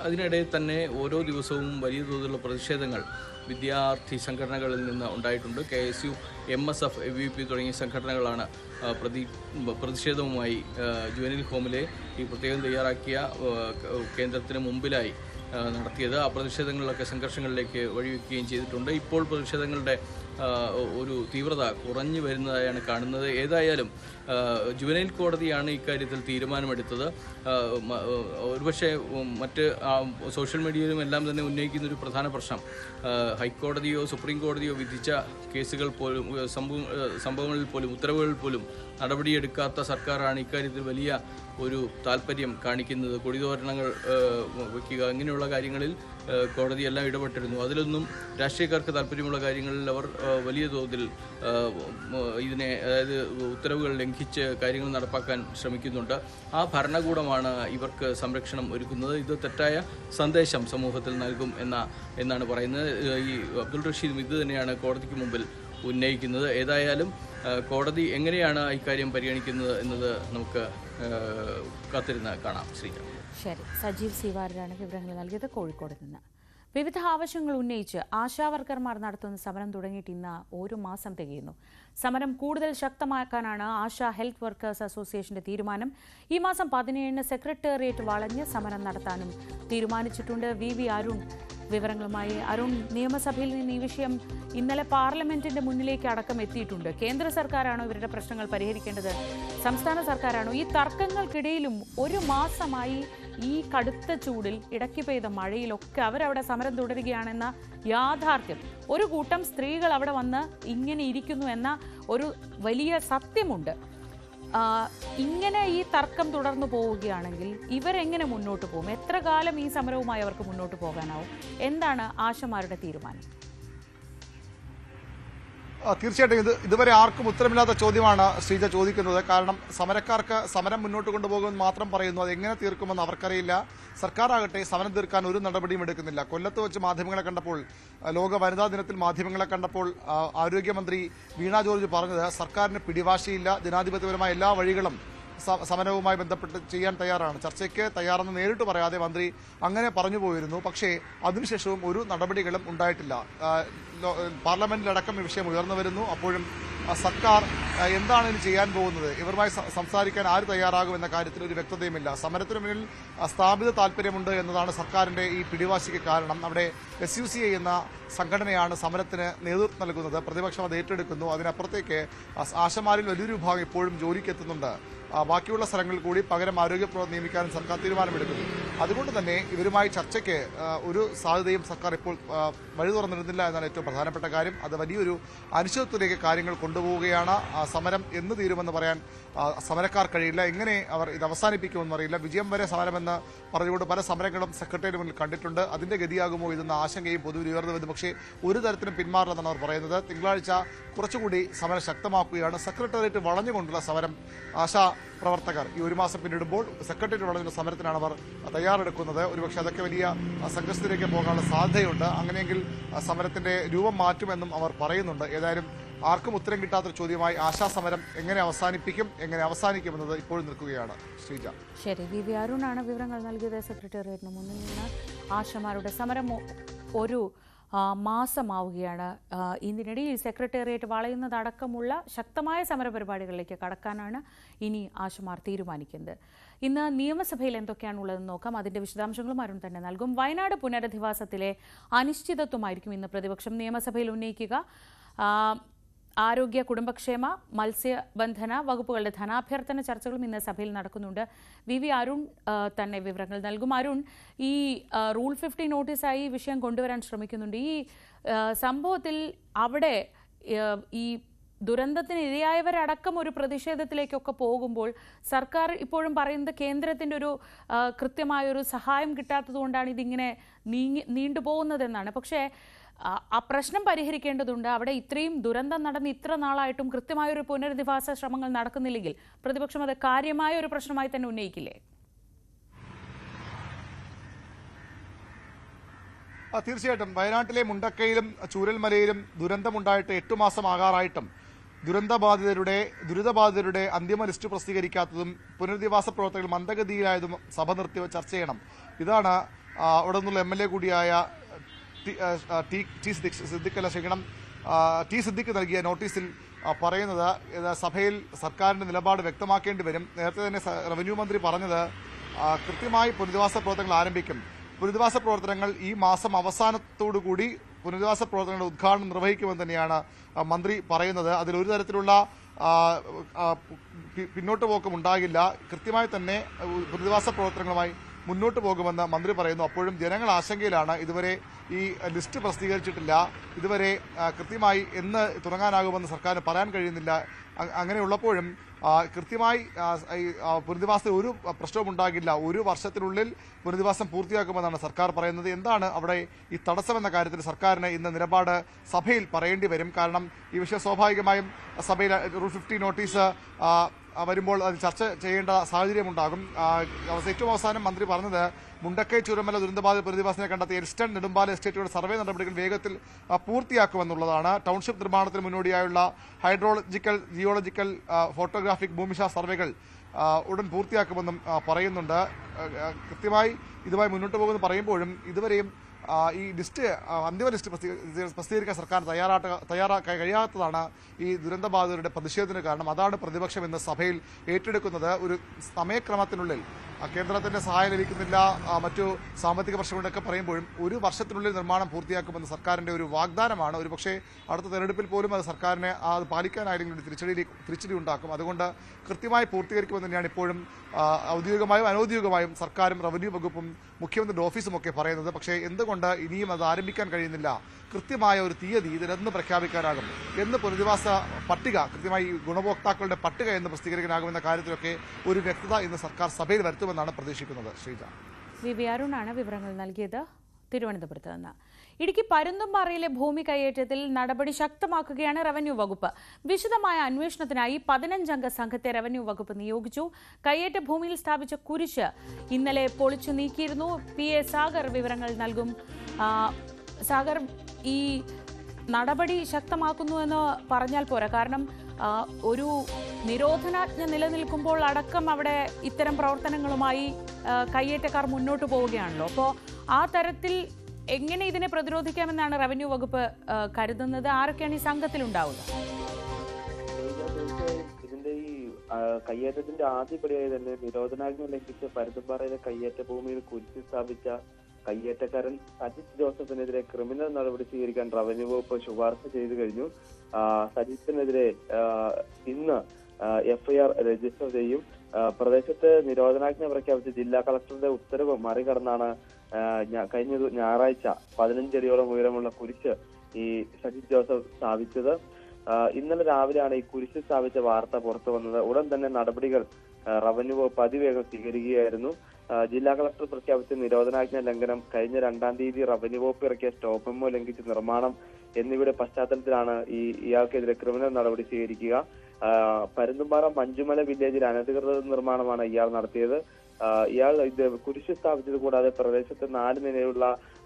അതിനിടയിൽ തന്നെ ഓരോ ദിവസവും വലിയ തോതിലുള്ള പ്രതിഷേധങ്ങൾ വിദ്യാർത്ഥി സംഘടനകളിൽ നിന്ന് ഉണ്ടായിട്ടുണ്ട്. KSU, MSF, AVP തുടങ്ങിയ സംഘടനകളാണ് പ്രതിഷേധവുമായി ജുവനൈൽ ഹോമിലെ ഈ പ്രത്യേകം തയ്യാറാക്കിയ കേന്ദ്രത്തിന് മുമ്പിലായി നടത്തിയത്. ആ പ്രതിഷേധങ്ങളിലൊക്കെ സംഘർഷങ്ങളിലേക്ക് വഴിവെക്കുകയും ചെയ്തിട്ടുണ്ട്. ഇപ്പോൾ പ്രതിഷേധങ്ങളുടെ ഒരു തീവ്രത കുറഞ്ഞു വരുന്നതായാണ് കാണുന്നത്. ഏതായാലും ജുവനൈൽ കോടതിയാണ് ഇക്കാര്യത്തിൽ തീരുമാനമെടുത്തത്. ഒരുപക്ഷെ മറ്റ് സോഷ്യൽ മീഡിയയിലും എല്ലാം തന്നെ ഉന്നയിക്കുന്ന ഒരു പ്രധാന പ്രശ്നം ഹൈക്കോടതിയോ സുപ്രീം കോടതിയോ വിധിച്ച കേസുകൾ പോലും സംഭവങ്ങളിൽ പോലും ഉത്തരവുകളിൽ പോലും നടപടിയെടുക്കാത്ത സർക്കാരാണ് ഇക്കാര്യത്തിൽ വലിയ ഒരു താല്പര്യം കാണിക്കുന്നത്. കൊടിതോരണങ്ങൾ വയ്ക്കുക ഇങ്ങനെയുള്ള കാര്യങ്ങളിൽ കോടതിയെല്ലാം ഇടപെട്ടിരുന്നു. അതിലൊന്നും രാഷ്ട്രീയക്കാർക്ക് താല്പര്യമുള്ള കാര്യങ്ങളിൽ അവർ വലിയ തോതിൽ ഇതിനെ, അതായത് ഉത്തരവുകൾ ലംഘിച്ച് കാര്യങ്ങൾ നടപ്പാക്കാൻ ശ്രമിക്കുന്നുണ്ട്. ആ ഭരണകൂടമാണ് ഇവർക്ക് സംരക്ഷണം ഒരുക്കുന്നത്. ഇത് തെറ്റായ സന്ദേശം സമൂഹത്തിൽ നൽകും എന്നാണ് പറയുന്നത്. ഈ അബ്ദുൾ റഷീദും ഇത് തന്നെയാണ് കോടതിക്ക് മുമ്പിൽ ഉന്നയിക്കുന്നത്. ഏതായാലും കോടതി എങ്ങനെയാണ് ഇക്കാര്യം പരിഗണിക്കുന്നത് എന്നത് നമുക്ക് കാത്തിരുന്ന് കാണാം. ശ്രീജ. ശരി, സജീവ് സിവാരാണ് വിവരങ്ങൾ നൽകിയത് കോഴിക്കോട് നിന്ന്. വിവിധ ആവശ്യങ്ങൾ ഉന്നയിച്ച് ആശാവർക്കർമാർ നടത്തുന്ന സമരം തുടങ്ങിയിട്ട് ഇന്ന് 1 മാസം തികയുന്നു. സമരം കൂടുതൽ ശക്തമാക്കാനാണ് ആശാ ഹെൽത്ത് വർക്കേഴ്സ് അസോസിയേഷന്റെ തീരുമാനം. ഈ മാസം 17-ന് സെക്രട്ടേറിയറ്റ് വളഞ്ഞ് സമരം നടത്താനും തീരുമാനിച്ചിട്ടുണ്ട്. വി അരുൺ വിവരങ്ങളുമായി. അരുൺ, നിയമസഭയിൽ നിന്ന് ഈ വിഷയം ഇന്നലെ പാർലമെന്റിന്റെ മുന്നിലേക്ക് അടക്കം എത്തിയിട്ടുണ്ട്. കേന്ദ്ര സർക്കാരാണോ ഇവരുടെ പ്രശ്നങ്ങൾ പരിഹരിക്കേണ്ടത്, സംസ്ഥാന സർക്കാരാണോ? ഈ തർക്കങ്ങൾക്കിടയിലും 1 മാസമായി ഈ കടുത്ത ചൂടിൽ, ഇടയ്ക്ക് പെയ്ത മഴയിലൊക്കെ അവരവിടെ സമരം തുടരുകയാണെന്ന യാഥാർത്ഥ്യം, ഒരു കൂട്ടം സ്ത്രീകൾ അവിടെ വന്ന് ഇങ്ങനെ ഇരിക്കുന്നു എന്ന ഒരു വലിയ സത്യമുണ്ട്. ഇങ്ങനെ ഈ തർക്കം തുടർന്നു പോവുകയാണെങ്കിൽ ഇവരെങ്ങനെ മുന്നോട്ട് പോകും? എത്ര കാലം ഈ സമരവുമായി അവർക്ക് മുന്നോട്ട് പോകാനാവും? എന്താണ് ആശമാരുടെ തീരുമാനം? തീർച്ചയായിട്ടും ഇതുവരെ ആർക്കും ഉത്തരമില്ലാത്ത ചോദ്യമാണ് ശ്രീജ ചോദിക്കുന്നത്. കാരണം സമരക്കാർക്ക് സമരം മുന്നോട്ട് കൊണ്ടുപോകുമെന്ന് മാത്രം പറയുന്നു. അത് എങ്ങനെ തീർക്കുമെന്ന് അവർക്കറിയില്ല. സർക്കാരാകട്ടെ സമരം തീർക്കാൻ ഒരു നടപടിയും എടുക്കുന്നില്ല. കൊല്ലത്ത് വെച്ച് മാധ്യമങ്ങളെ കണ്ടപ്പോൾ, ലോക വനിതാ ദിനത്തിൽ മാധ്യമങ്ങളെ കണ്ടപ്പോൾ ആരോഗ്യമന്ത്രി വീണ ജോർജ് പറഞ്ഞത് സർക്കാരിന് പിടിവാശിയില്ല, ജനാധിപത്യപരമായ എല്ലാ വഴികളും സമരവുമായി ബന്ധപ്പെട്ട് ചെയ്യാൻ തയ്യാറാണ്, ചർച്ചയ്ക്ക് തയ്യാറെന്ന് നേരിട്ട് പറയാതെ മന്ത്രി അങ്ങനെ പറഞ്ഞു പോയിരുന്നു. പക്ഷേ അതിനുശേഷവും ഒരു നടപടികളും ഉണ്ടായിട്ടില്ല. പാർലമെന്റിലടക്കം ഈ വിഷയം ഉയർന്നു വരുന്നു. അപ്പോഴും സർക്കാർ എന്താണ് ഇനി ചെയ്യാൻ പോകുന്നത്, ഇവരുമായി സംസാരിക്കാൻ ആര് തയ്യാറാകുമെന്ന കാര്യത്തിൽ ഒരു വ്യക്തതയുമില്ല. സമരത്തിന് മുന്നിൽ സ്ഥാപിത താല്പര്യമുണ്ട് എന്നതാണ് സർക്കാരിന്റെ ഈ പിടിവാശിക്ക് കാരണം. അവിടെ SUCI എന്ന സംഘടനയാണ് സമരത്തിന് നേതൃത്വം നൽകുന്നത്. പ്രതിപക്ഷം അത് ഏറ്റെടുക്കുന്നു. അതിനപ്പുറത്തേക്ക് ആശമാരിൽ വലിയൊരു വിഭാഗം ഇപ്പോഴും ജോലിക്കെത്തുന്നുണ്ട്. ബാക്കിയുള്ള സ്ഥലങ്ങളിൽ കൂടി പകരം ആരോഗ്യപ്രവർത്തകർ നിയമിക്കാനും സർക്കാർ തീരുമാനമെടുക്കുന്നു. അതുകൊണ്ട് തന്നെ ഇവരുമായി ചർച്ചയ്ക്ക് ഒരു സാധ്യതയും സർക്കാർ ഇപ്പോൾ വഴി തുറന്നിരുന്നില്ല എന്നാണ് ഏറ്റവും പ്രധാനപ്പെട്ട കാര്യം. അത് വലിയൊരു അനിശ്ചിതത്വത്തിലേക്ക് കാര്യങ്ങൾ കൊണ്ടുപോവുകയാണ്. സമരം എന്ന് തീരുമെന്ന് പറയാൻ സമരക്കാർ കഴിയില്ല. എങ്ങനെ അവർ ഇത് അവസാനിപ്പിക്കുമെന്ന് അറിയില്ല. വിജയം വരെ സമരമെന്ന് പറഞ്ഞുകൊണ്ട് പല സമരങ്ങളും സെക്രട്ടേറിയറ്റ് മുന്നിൽ കണ്ടിട്ടുണ്ട്. അതിന്റെ ഗതിയാകുമോ ഇതെന്ന ആശങ്കയും പൊതുവിൽ ഉയർന്നു വരുന്നു. പക്ഷേ ഒരു തരത്തിലും പിന്മാറില്ലെന്നാണ് അവർ പറയുന്നത്. തിങ്കളാഴ്ച കുറച്ചുകൂടി സമരം ശക്തമാക്കുകയാണ്. സെക്രട്ടേറിയറ്റ് വളഞ്ഞുകൊണ്ടുള്ള സമരം ആശാ പ്രവർത്തകർ ഈ 1 മാസം പിന്നിടുമ്പോൾ സെക്രട്ടേറിയറ്റ് വളഞ്ഞുള്ള സമരത്തിനാണ് അവർ തയ്യാറെടുക്കുന്നത്. ഒരുപക്ഷെ അതൊക്കെ വലിയ സംഘർഷത്തിലേക്ക് പോകാനുള്ള സാധ്യതയുണ്ട്. അങ്ങനെയെങ്കിൽ സമരത്തിന്റെ രൂപം മാറ്റുമെന്നും അവർ പറയുന്നുണ്ട്. ഏതായാലും ആർക്കും ഉത്തരം കിട്ടാത്തൊരു ചോദ്യമായി ആശാ സമരം എങ്ങനെ അവസാനിപ്പിക്കും, എങ്ങനെ അവസാനിക്കുമെന്നത് ഇപ്പോഴും നിൽക്കുകയാണ്. ശ്രീജ. ശരി, വി അരുണാണ് വിവരങ്ങൾ നൽകിയത്. സെക്രട്ടേറിയറ്റിന് മുന്നിൽ നിന്ന് ആശമാരുടെ സമരം 1 മാസമാവുകയാണ്. ഇതിനിടയിൽ സെക്രട്ടേറിയറ്റ് വളയുന്നതടക്കമുള്ള ശക്തമായ സമരപരിപാടികളിലേക്ക് കടക്കാനാണ് ഇനി ആശമാർ തീരുമാനിക്കുന്നത്. ഇന്ന് നിയമസഭയിൽ എന്തൊക്കെയാണുള്ളതെന്ന് നോക്കാം. അതിന്റെ വിശദാംശങ്ങളും അരുൺ തന്നെ നൽകും. വയനാട് പുനരധിവാസത്തിലെ അനിശ്ചിതത്വമായിരിക്കും ഇന്ന് പ്രതിപക്ഷം നിയമസഭയിൽ ഉന്നയിക്കുക. ആരോഗ്യ, കുടുംബക്ഷേമ, മത്സ്യബന്ധന വകുപ്പുകളുടെ ധനാഭ്യർത്ഥന ചർച്ചകളും ഇന്ന് സഭയിൽ നടക്കുന്നുണ്ട്. വി അരുൺ തന്നെ വിവരങ്ങൾ നൽകും. അരുൺ, ഈ റൂൾ 50 നോട്ടീസായി ഈ വിഷയം കൊണ്ടുവരാൻ ശ്രമിക്കുന്നുണ്ട്. ഈ സംഭവത്തിൽ അവിടെ ഈ ദുരന്തത്തിന് ഇരയായവരടക്കം ഒരു പ്രതിഷേധത്തിലേക്കൊക്കെ പോകുമ്പോൾ സർക്കാർ ഇപ്പോഴും പറയുന്നത് കേന്ദ്രത്തിൻ്റെ ഒരു കൃത്യമായൊരു സഹായം കിട്ടാത്തതുകൊണ്ടാണ് ഇതിങ്ങനെ നീണ്ടുപോകുന്നതെന്നാണ്. പക്ഷേ ആ പ്രശ്നം പരിഹരിക്കേണ്ടതുണ്ട്. അവിടെ ഇത്രയും ദുരന്തം നടന്ന് ഇത്ര നാളായിട്ടും കൃത്യമായൊരു പുനരധിവാസ ശ്രമങ്ങൾ നടക്കുന്നില്ലെങ്കിൽ പ്രതിപക്ഷം അത് കാര്യമായ ഒരു പ്രശ്നമായി തന്നെ ഉന്നയിക്കില്ലേ? തീർച്ചയായിട്ടും വയനാട്ടിലെ മുണ്ടക്കയിലും ചൂരൽമലയിലും ദുരന്തമുണ്ടായിട്ട് 8 മാസമാകാറായിട്ടും ദുരിതബാധിതരുടെ അന്തിമ ലിസ്റ്റ് പ്രസിദ്ധീകരിക്കാത്തതും പുനരധിവാസ പ്രവർത്തകർ മന്ദഗതിയിലായതും സഭ നിർത്തി ചർച്ച ചെയ്യണം. ഇതാണ് അവിടെ നിന്നുള്ള MLA കൂടിയായ ടി സിദ്ദിഖ് നൽകിയ നോട്ടീസിൽ പറയുന്നത്. സഭയിൽ സർക്കാരിന്റെ നിലപാട് വ്യക്തമാക്കേണ്ടി വരും. നേരത്തെ തന്നെ റവന്യൂ മന്ത്രി പറഞ്ഞത് കൃത്യമായി പുനരധിവാസ പ്രവർത്തനങ്ങൾ ആരംഭിക്കും. പുനരധിവാസ പ്രവർത്തനങ്ങൾ ഈ മാസം അവസാനത്തോടുകൂടി പുനരധിവാസ പ്രവർത്തനങ്ങളുടെ ഉദ്ഘാടനം നിർവഹിക്കുമെന്ന് തന്നെയാണ് മന്ത്രി പറയുന്നത്. അതിലൊരു തരത്തിലുള്ള പിന്നോട്ട് പോക്കും ഉണ്ടാകില്ല. കൃത്യമായി തന്നെ പുനരധിവാസ പ്രവർത്തനങ്ങളുമായി മുന്നോട്ട് പോകുമെന്ന് മന്ത്രി പറയുന്നു. അപ്പോഴും ജനങ്ങൾ ആശങ്കയിലാണ്. ഇതുവരെ ഈ ലിസ്റ്റ് പ്രസിദ്ധീകരിച്ചിട്ടില്ല. ഇതുവരെ കൃത്യമായി എന്ന് തുടങ്ങാനാകുമെന്ന് സർക്കാരിന് പറയാൻ കഴിയുന്നില്ല. അങ്ങനെയുള്ളപ്പോഴും കൃത്യമായി പുനരധിവാസത്തിൽ ഒരു പ്രശ്നവും ഉണ്ടാകില്ല. ഒരു വർഷത്തിനുള്ളിൽ പുനരധിവാസം പൂർത്തിയാക്കുമെന്നാണ് സർക്കാർ പറയുന്നത്. എന്താണ് അവിടെ ഈ തടസ്സമെന്ന കാര്യത്തിൽ സർക്കാരിന് ഇന്ന് നിലപാട് സഭയിൽ പറയേണ്ടി വരും. കാരണം ഈ വിഷയം സ്വാഭാവികമായും സഭയിൽ റൂൾ 50 നോട്ടീസ് വരുമ്പോൾ അത് ചർച്ച ചെയ്യേണ്ട സാഹചര്യമുണ്ടാകും. ഏറ്റവും അവസാനം മന്ത്രി പറഞ്ഞത് മുണ്ടക്കൈ ചുരമല ദുരന്തബാധിത പുനരധിവാസത്തിനെ കണ്ടെത്തി എൽസ്റ്റൺ നെടുമ്പാല എസ്റ്റേറ്റുകളുടെ സർവേ നടപടികൾ വേഗത്തിൽ പൂർത്തിയാക്കുമെന്നുള്ളതാണ്. ടൗൺഷിപ്പ് നിർമ്മാണത്തിന് മുന്നോടിയായുള്ള ഹൈഡ്രോളജിക്കൽ, ജിയോളജിക്കൽ, ഫോട്ടോഗ്രാഫിക് ഭൂമിശാസ്ത്ര സർവേകൾ ഉടൻ പൂർത്തിയാക്കുമെന്നും പറയുന്നുണ്ട്. കൃത്യമായി ഇതുമായി മുന്നോട്ട് പോകുമെന്ന് പറയുമ്പോഴും ഇതുവരെയും ഈ ലിസ്റ്റ്, അന്തിമ ലിസ്റ്റ് പ്രസിദ്ധീകരിക്കാൻ സർക്കാർ തയ്യാറാക്കാൻ കഴിയാത്തതാണ് ഈ ദുരന്തബാധിതരുടെ പ്രതിഷേധത്തിന് കാരണം. അതാണ് പ്രതിപക്ഷം ഇന്ന് സഭയിൽ ഏറ്റെടുക്കുന്നത്. ഒരു സമയക്രമത്തിനുള്ളിൽ കേന്ദ്രത്തിന്റെ സഹായം ലഭിക്കുന്നില്ല, മറ്റു സാമ്പത്തിക പ്രശ്നങ്ങളൊക്കെ പറയുമ്പോഴും ഒരു വർഷത്തിനുള്ളിൽ നിർമ്മാണം പൂർത്തിയാക്കുമെന്ന് സർക്കാരിന്റെ ഒരു വാഗ്ദാനമാണ്. ഒരുപക്ഷെ അടുത്ത തെരഞ്ഞെടുപ്പിൽ പോലും അത് സർക്കാരിനെ അത് പാലിക്കാനായില്ലെങ്കിൽ തിരിച്ചടി ഉണ്ടാക്കും. അതുകൊണ്ട് കൃത്യമായി പൂർത്തീകരിക്കുമെന്ന് തന്നെയാണ് ഇപ്പോഴും ഔദ്യോഗികമായും അനൌദ്യോഗികമായും സർക്കാരും റവന്യൂ വകുപ്പും മുഖ്യമന്ത്രിയുടെ ഓഫീസും ഒക്കെ പറയുന്നത്. പക്ഷേ എന്തുകൊണ്ട് ഇനിയും അത് ആരംഭിക്കാൻ കഴിയുന്നില്ല? കൃത്യമായ ഒരു തീയതി ഇതിലെന്ന് പ്രഖ്യാപിക്കാനാകും, എന്ന് പുനരധിവാസ പട്ടിക, കൃത്യമായി ഗുണഭോക്താക്കളുടെ പട്ടിക എന്ന് പ്രസിദ്ധീകരിക്കാനാകുമെന്ന കാര്യത്തിലൊക്കെ ഒരു വ്യക്തത ഇന്ന് സർക്കാർ സഭയിൽ വരുത്തുമെന്നാണ് പ്രതീക്ഷിക്കുന്നത്. ശ്രീജ. വി അരുണാണ് വിവരങ്ങൾ നൽകിയത് തിരുവനന്തപുരത്ത് നിന്ന്. ഇടുക്കി പരുന്തുംപാറയിലെ ഭൂമി കയ്യേറ്റത്തിൽ നടപടി ശക്തമാക്കുകയാണ് റവന്യൂ വകുപ്പ്. വിശദമായ അന്വേഷണത്തിനായി 15 അംഗ സംഘത്തെ റവന്യൂ വകുപ്പ് നിയോഗിച്ചു. കയ്യേറ്റ ഭൂമിയിൽ സ്ഥാപിച്ച കുരിശ് ഇന്നലെ പൊളിച്ചു നീക്കിയിരുന്നു. PA സാഗർ വിവരങ്ങൾ നൽകും. സാഗർ, ഈ നടപടി ശക്തമാക്കുന്നു എന്ന് പറഞ്ഞാൽ പോരാ. കാരണം ഒരു നിരോധനാജ്ഞ നിലനിൽക്കുമ്പോൾ അടക്കം അവിടെ ഇത്തരം പ്രവർത്തനങ്ങളുമായി കയ്യേറ്റക്കാർ മുന്നോട്ട് പോവുകയാണല്ലോ. അപ്പോൾ ആ തരത്തിൽ എങ്ങനെ ഇതിനെ പ്രതിരോധിക്കാമെന്നാണ് റവന്യൂ വകുപ്പ് കരുതുന്നത്? ആരൊക്കെയാണ് ഈ സംഘത്തിലുണ്ടാവുക? ഇതിന്റെ ഈ കയ്യേറ്റത്തിന്റെ ആദ്യപടിയായി തന്നെ നിരോധനാജ്ഞ ലംഘിച്ച് പരുന്തുംപാറയിലെ കയ്യേറ്റ ഭൂമിയിൽ കുരിശ് സ്ഥാപിച്ച കയ്യേറ്റക്കാരൻ സജിത് ജോസഫിനെതിരെ ക്രിമിനൽ നടപടി സ്വീകരിക്കാൻ റവന്യൂ വകുപ്പ് ശുപാർശ ചെയ്തു കഴിഞ്ഞു. സജിത്തിനെതിരെ ഇന്ന് FIR രജിസ്റ്റർ ചെയ്യും. പ്രദേശത്ത് നിരോധനാജ്ഞ പ്രഖ്യാപിച്ച ജില്ലാ കളക്ടറുടെ ഉത്തരവ് മറികടന്നാണ് കഴിഞ്ഞ ഞായറാഴ്ച 15 അടിയോളം ഉയരമുള്ള കുരിശ് ഈ സജിത് ജോസഫ് സ്ഥാപിച്ചത്. ഇന്നലെ രാവിലെയാണ് ഈ കുരിശ് സ്ഥാപിച്ച വാർത്ത പുറത്തു വന്നത്. ഉടൻ തന്നെ നടപടികൾ റവന്യൂ വകുപ്പ് അതിവേഗം സ്വീകരിക്കുകയായിരുന്നു. ജില്ലാ കളക്ടർ പ്രഖ്യാപിച്ച നിരോധനാജ്ഞ ലംഘനം, കഴിഞ്ഞ 2-ാം തീയതി റവന്യൂ വകുപ്പ് ഇറക്കിയ സ്റ്റോപ്പ് മെമ്മോ ലംഘിച്ച് നിർമ്മാണം എന്നിവയുടെ പശ്ചാത്തലത്തിലാണ് ഇയാൾക്കെതിരെ ക്രിമിനൽ നടപടി സ്വീകരിക്കുക. പരുന്തുംപാറ മഞ്ചുമല വില്ലേജിൽ അനധികൃത നിർമ്മാണമാണ് ഇയാൾ നടത്തിയത്. ഇയാൾ ഇത് കുരിശ് സ്ഥാപിച്ചത് കൂടാതെ പ്രദേശത്ത് 4 നിലയുള്ള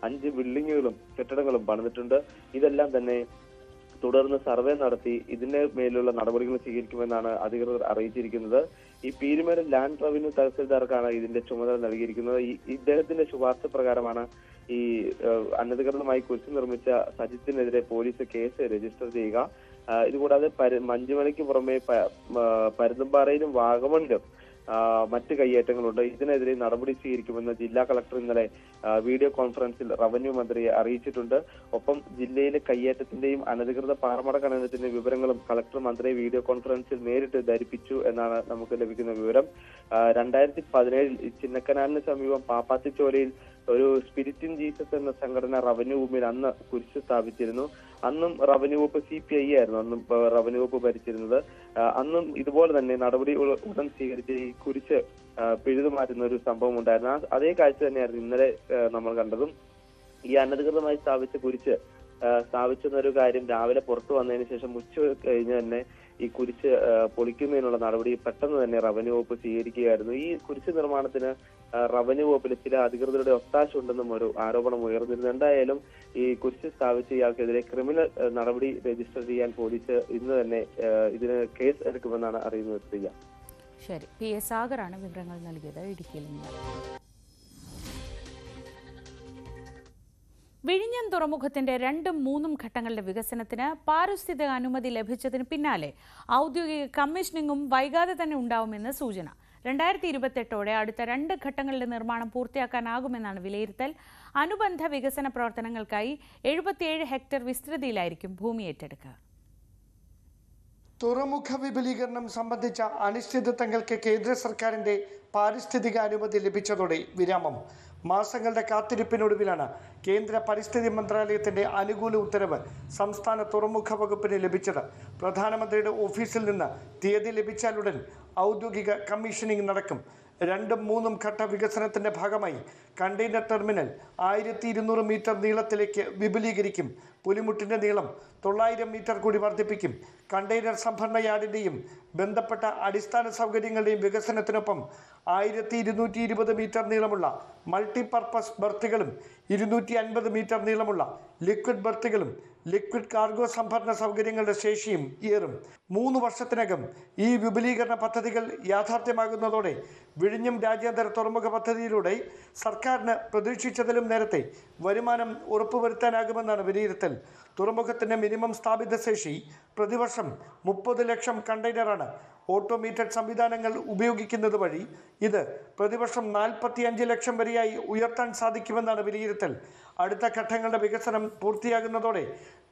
5 ബിൽഡിങ്ങുകളും കെട്ടിടങ്ങളും പണിതിട്ടുണ്ട്. ഇതെല്ലാം തന്നെ തുടർന്ന് സർവേ നടത്തി ഇതിന്റെ മേലുള്ള നടപടികൾ സ്വീകരിക്കുമെന്നാണ് അധികൃതർ അറിയിച്ചിരിക്കുന്നത്. ഈ പീരുമേട് ലാൻഡ് റവന്യൂ തഹസിൽദാർക്കാണ് ഇതിന്റെ ചുമതല നൽകിയിരിക്കുന്നത്. ഇദ്ദേഹത്തിന്റെ ശുപാർശ പ്രകാരമാണ് ഈ അനധികൃതമായി കുരിശ് നിർമ്മിച്ച സജിത്തിനെതിരെ പോലീസ് കേസ് രജിസ്റ്റർ ചെയ്യുക. ഇതുകൂടാതെ മഞ്ചുമലയ്ക്ക് പുറമെ പരുന്തുംപാറയിലും വാഗമണിലും മറ്റ് കയ്യേറ്റങ്ങളുണ്ട്. ഇതിനെതിരെ നടപടി സ്വീകരിക്കുമെന്ന് ജില്ലാ കളക്ടർ ഇന്നലെ വീഡിയോ കോൺഫറൻസിൽ റവന്യൂ മന്ത്രിയെ അറിയിച്ചിട്ടുണ്ട്. ഒപ്പം ജില്ലയിലെ കയ്യേറ്റത്തിന്റെയും അനധികൃത പാറമട ഖനനത്തിന്റെയും വിവരങ്ങളും കളക്ടർ മന്ത്രിയെ വീഡിയോ കോൺഫറൻസിൽ നേരിട്ട് ധരിപ്പിച്ചു എന്നാണ് നമുക്ക് ലഭിക്കുന്ന വിവരം. 2017 ചിന്നക്കനാലിന് സമീപം പാപ്പാത്തിച്ചോലയിൽ ഒരു സ്പിരിറ്റ് ഇൻ ജീസസ് എന്ന സംഘടന റവന്യൂ ഭൂമിയിൽ അന്ന് കുരിശ് സ്ഥാപിച്ചിരുന്നു. അന്നും റവന്യൂ വകുപ്പ് CPI ആയിരുന്നു അന്നും റവന്യൂ വകുപ്പ് ഭരിച്ചിരുന്നത്. അന്നും ഇതുപോലെ തന്നെ നടപടി ഉടൻ സ്വീകരിച്ച് ഈ കുരിശ് പിഴുതുമാറ്റുന്ന ഒരു സംഭവം ഉണ്ടായിരുന്നു. അതേ കാഴ്ച തന്നെയായിരുന്നു ഇന്നലെ നമ്മൾ കണ്ടതും. ഈ അനധികൃതമായി സ്ഥാപിച്ച കുരിശ് സ്ഥാപിച്ചെന്നൊരു കാര്യം രാവിലെ പുറത്തു വന്നതിന് ശേഷം ഉച്ച കഴിഞ്ഞ് തന്നെ ഈ കുരിശ് പൊളിക്കുന്നതിനുള്ള നടപടി പെട്ടെന്ന് തന്നെ റവന്യൂ വകുപ്പ് സ്വീകരിക്കുകയായിരുന്നു. ഈ കുരിശ് നിർമ്മാണത്തിന് റവന്യൂ വകുപ്പിൽ ചില അധികൃതരുടെ ഒത്താശ ഉണ്ടെന്നും ഒരു ആരോപണം ഉയർന്നിരുന്നു. എന്തായാലും ഈ കുരിശ് സ്ഥാപിച്ച ഇയാൾക്കെതിരെ ക്രിമിനൽ നടപടി രജിസ്റ്റർ ചെയ്യാൻ പോലീസ് ഇന്ന് തന്നെ ഇതിന് കേസ് എടുക്കുമെന്നാണ് അറിയുന്നത്. ശരി, PA സാഗറാണ് വിവരങ്ങൾ നൽകിയത് ഇടുക്കിയിൽ നിന്ന്. വിഴിഞ്ഞം തുറമുഖത്തിന്റെ 2ഉം 3ഉം ഘട്ടങ്ങളുടെ വികസനത്തിന് പാരിസ്ഥിതിക അനുമതി ലഭിച്ചതിന് പിന്നാലെ ഔദ്യോഗിക കമ്മീഷനിങ്ങും വൈകാതെ തന്നെ ഉണ്ടാവുമെന്ന് സൂചന. 2028 അടുത്ത 2 ഘട്ടങ്ങളിലെ നിർമ്മാണം പൂർത്തിയാക്കാനാകുമെന്നാണ് വിലയിരുത്തൽ. അനുബന്ധ വികസന പ്രവർത്തനങ്ങൾക്കായി 77 ഹെക്ടർ വിസ്തൃതിയിലായിരിക്കും ഭൂമി ഏറ്റെടുക്കുക. തുറമുഖ വിപുലീകരണം സംബന്ധിച്ച അനിശ്ചിതത്വങ്ങൾക്ക് കേന്ദ്ര സർക്കാരിന്റെ പാരിസ്ഥിതിക അനുമതി ലഭിച്ചതോടെ വിരാമം. മാസങ്ങളുടെ കാത്തിരിപ്പിനൊടുവിലാണ് കേന്ദ്ര പരിസ്ഥിതി മന്ത്രാലയത്തിന്റെ അനുകൂല ഉത്തരവ് സംസ്ഥാന തുറമുഖ വകുപ്പിന് ലഭിച്ചത്. പ്രധാനമന്ത്രിയുടെ ഓഫീസിൽ നിന്ന് തീയതി ലഭിച്ചാലുടൻ ഔദ്യോഗിക കമ്മീഷനിംഗ് നടക്കും. 2ഉം 3ഉം ഘട്ട വികസനത്തിന്റെ ഭാഗമായി കണ്ടെയ്നർ ടെർമിനൽ 1200 മീറ്റർ നീളത്തിലേക്ക് വിപുലീകരിക്കും. പുലിമുട്ടിന്റെ നീളം 900 മീറ്റർ കൂടി വർദ്ധിപ്പിക്കും. കണ്ടെയ്നർ സംഭരണ യാർഡിന്റെയും ബന്ധപ്പെട്ട അടിസ്ഥാന സൗകര്യങ്ങളുടെയും വികസനത്തിനൊപ്പം 1220 മീറ്റർ നീളമുള്ള മൾട്ടിപർപ്പസ് ബർത്തുകളും 250 മീറ്റർ നീളമുള്ള ലിക്വിഡ് ബർത്തുകളും ലിക്വിഡ് കാർഗോ സംഭരണ സൗകര്യങ്ങളുടെ ശേഷിയും ഏറും. 3 വർഷത്തിനകം ഈ വിപുലീകരണ പദ്ധതികൾ യാഥാർത്ഥ്യമാകുന്നതോടെ വിഴിഞ്ഞം രാജ്യാന്തര തുറമുഖ പദ്ധതിയിലൂടെ സർക്കാരിന് പ്രതീക്ഷിച്ചതിലും നേരത്തെ വരുമാനം ഉറപ്പുവരുത്താനാകുമെന്നാണ് വിലയിരുത്തൽ. തുറമുഖത്തിന്റെ മിനിമം സ്ഥാപിത ശേഷി പ്രതിവർഷം 30 ലക്ഷം കണ്ടെയ്നറാണ്. ഓട്ടോമേറ്റഡ് സംവിധാനങ്ങൾ ഉപയോഗിക്കുന്നത് വഴി ഇത് പ്രതിവർഷം 45 ലക്ഷം വരെയായി ഉയർത്താൻ സാധിക്കുമെന്നാണ് വിലയിരുത്തൽ. അടുത്ത ഘട്ടങ്ങളുടെ വികസനം പൂർത്തിയാകുന്നതോടെ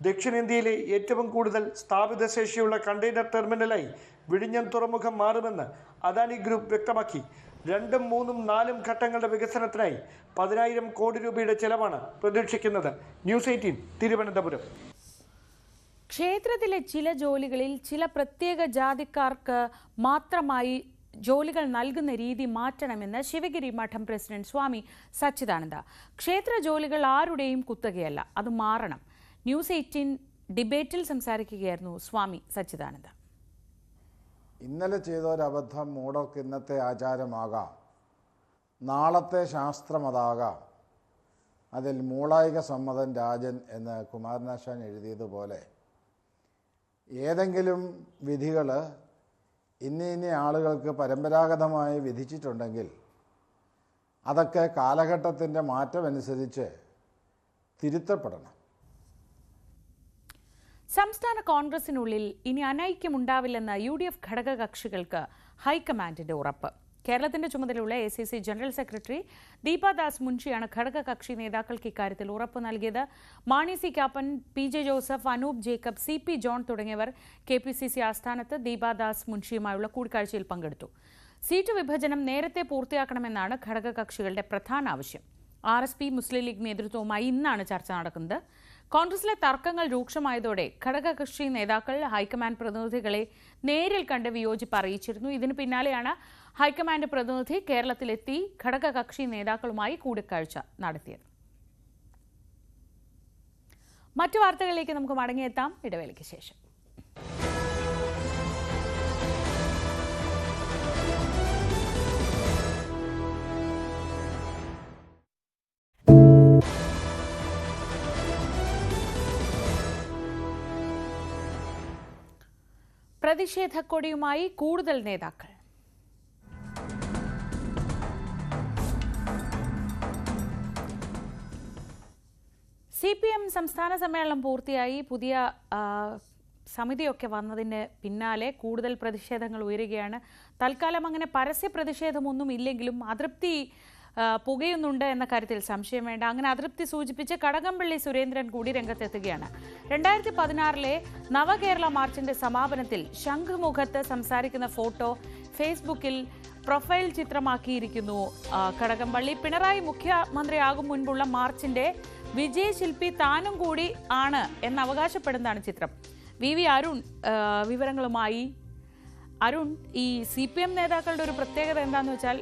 ദക്ഷിണേന്ത്യയിലെ ഏറ്റവും കൂടുതൽ സ്ഥാപിത ശേഷിയുള്ള കണ്ടെയ്നർ ടെർമിനലായി വിഴിഞ്ഞം തുറമുഖം മാറുമെന്ന് അദാനി ഗ്രൂപ്പ് വ്യക്തമാക്കി. 2ഉം 3ഉം 4ഉം ഘട്ടങ്ങളുടെ വികസനത്തിനായി 10,000 കോടി രൂപയുടെ ചെലവാണ് പ്രതീക്ഷിക്കുന്നത്. ന്യൂസ് 18 തിരുവനന്തപുരം. ക്ഷേത്രത്തിലെ ചില ജോലികളിൽ ചില പ്രത്യേക ജാതിക്കാർക്ക് മാത്രമായി ജോലികൾ നൽകുന്ന രീതി മാറ്റണമെന്ന് ശിവഗിരി മഠം പ്രസിഡന്റ് സ്വാമി സച്ചിദാനന്ദ. ക്ഷേത്ര ജോലികൾ ആരുടെയും കുത്തകയല്ല, അത് മാറണം. ന്യൂസ് 18 ഡിബേറ്റിൽ സംസാരിക്കുകയായിരുന്നു സ്വാമി സച്ചിദാനന്ദ. ഇന്നലെ ചെയ്തൊരബദ്ധം മൂടർക്ക് ഇന്നത്തെ ആചാരമാകാം, നാളത്തെ ശാസ്ത്രമതാകാം. അതിൽ മൂളായിക സമ്മതൻ രാജൻ എന്ന് കുമാരനാശാൻ എഴുതിയതുപോലെ ഏതെങ്കിലും വിധികൾ ഇന്ന ആളുകൾക്ക് പരമ്പരാഗതമായി വിധിച്ചിട്ടുണ്ടെങ്കിൽ അതൊക്കെ കാലഘട്ടത്തിൻ്റെ മാറ്റമനുസരിച്ച് തിരുത്തപ്പെടണം. സംസ്ഥാന കോൺഗ്രസിനുള്ളിൽ ഇനി അനൈക്യമുണ്ടാവില്ലെന്ന് UDF ഘടകകക്ഷികൾക്ക് ഹൈക്കമാൻഡിന്റെ ഉറപ്പ്. കേരളത്തിന്റെ ചുമതലയുള്ള ACC ജനറൽ സെക്രട്ടറി ദീപാദാസ് മുൻഷിയാണ് ഘടകകക്ഷി നേതാക്കൾക്ക് ഇക്കാര്യത്തിൽ ഉറപ്പ് നൽകിയത്. Mani C Kappan, PJ Joseph, Anoop Jacob, CP John തുടങ്ങിയവർ KPCC ആസ്ഥാനത്ത് ദീപാദാസ് മുൻഷിയുമായുള്ള കൂടിക്കാഴ്ചയിൽ പങ്കെടുത്തു. സീറ്റ് വിഭജനം നേരത്തെ പൂർത്തിയാക്കണമെന്നാണ് ഘടകകക്ഷികളുടെ പ്രധാന ആവശ്യം. RSP മുസ്ലിം ലീഗ് നേതൃത്വവുമായി ഇന്നാണ് ചർച്ച നടക്കുന്നത്. കോൺഗ്രസിലെ തർക്കങ്ങൾ രൂക്ഷമായതോടെ ഘടകകക്ഷി നേതാക്കൾ ഹൈക്കമാൻഡ് പ്രതിനിധികളെ നേരിൽ കണ്ട് വിയോജിപ്പ് അറിയിച്ചിരുന്നു. ഇതിന് പിന്നാലെയാണ് ഹൈക്കമാൻഡ് പ്രതിനിധി കേരളത്തിലെത്തി ഘടകകക്ഷി നേതാക്കളുമായി കൂടിക്കാഴ്ച നടത്തിയത്. മറ്റു വാർത്തകളിലേക്ക് നമുക്ക് മടങ്ങിയെത്താം ഇടവേളയ്ക്ക് ശേഷം. പ്രതിഷേധക്കൊടിയുമായി കൂടുതൽ നേതാക്കൾ. CPM സംസ്ഥാന സമ്മേളനം പൂർത്തിയായി പുതിയ സമിതിയൊക്കെ വന്നതിന് പിന്നാലെ കൂടുതൽ പ്രതിഷേധങ്ങൾ ഉയരുകയാണ്. തൽക്കാലം അങ്ങനെ പരസ്യ പ്രതിഷേധമൊന്നും ഇല്ലെങ്കിലും അതൃപ്തി പുകയുന്നുണ്ട് എന്ന കാര്യത്തിൽ സംശയം വേണ്ട. അങ്ങനെ അതൃപ്തി സൂചിപ്പിച്ച് കടകംപള്ളി സുരേന്ദ്രൻ കൂടി രംഗത്തെത്തുകയാണ്. 2016 നവകേരള മാർച്ചിന്റെ സമാപനത്തിൽ ശംഖുമുഖത്ത് സംസാരിക്കുന്ന ഫോട്ടോ ഫേസ്ബുക്കിൽ പ്രൊഫൈൽ ചിത്രമാക്കിയിരിക്കുന്നു കടകംപള്ളി. പിണറായി മുഖ്യമന്ത്രിയാകും മുൻപുള്ള മാർച്ചിന്റെ വിജയശില്പി താനും കൂടി ആണ് എന്ന് അവകാശപ്പെടുന്നതാണ് ചിത്രം. VV അരുൺ വിവരങ്ങളുമായി. അരുൺ, ഈ CPM നേതാക്കളുടെ ഒരു പ്രത്യേകത എന്താണെന്ന് വെച്ചാൽ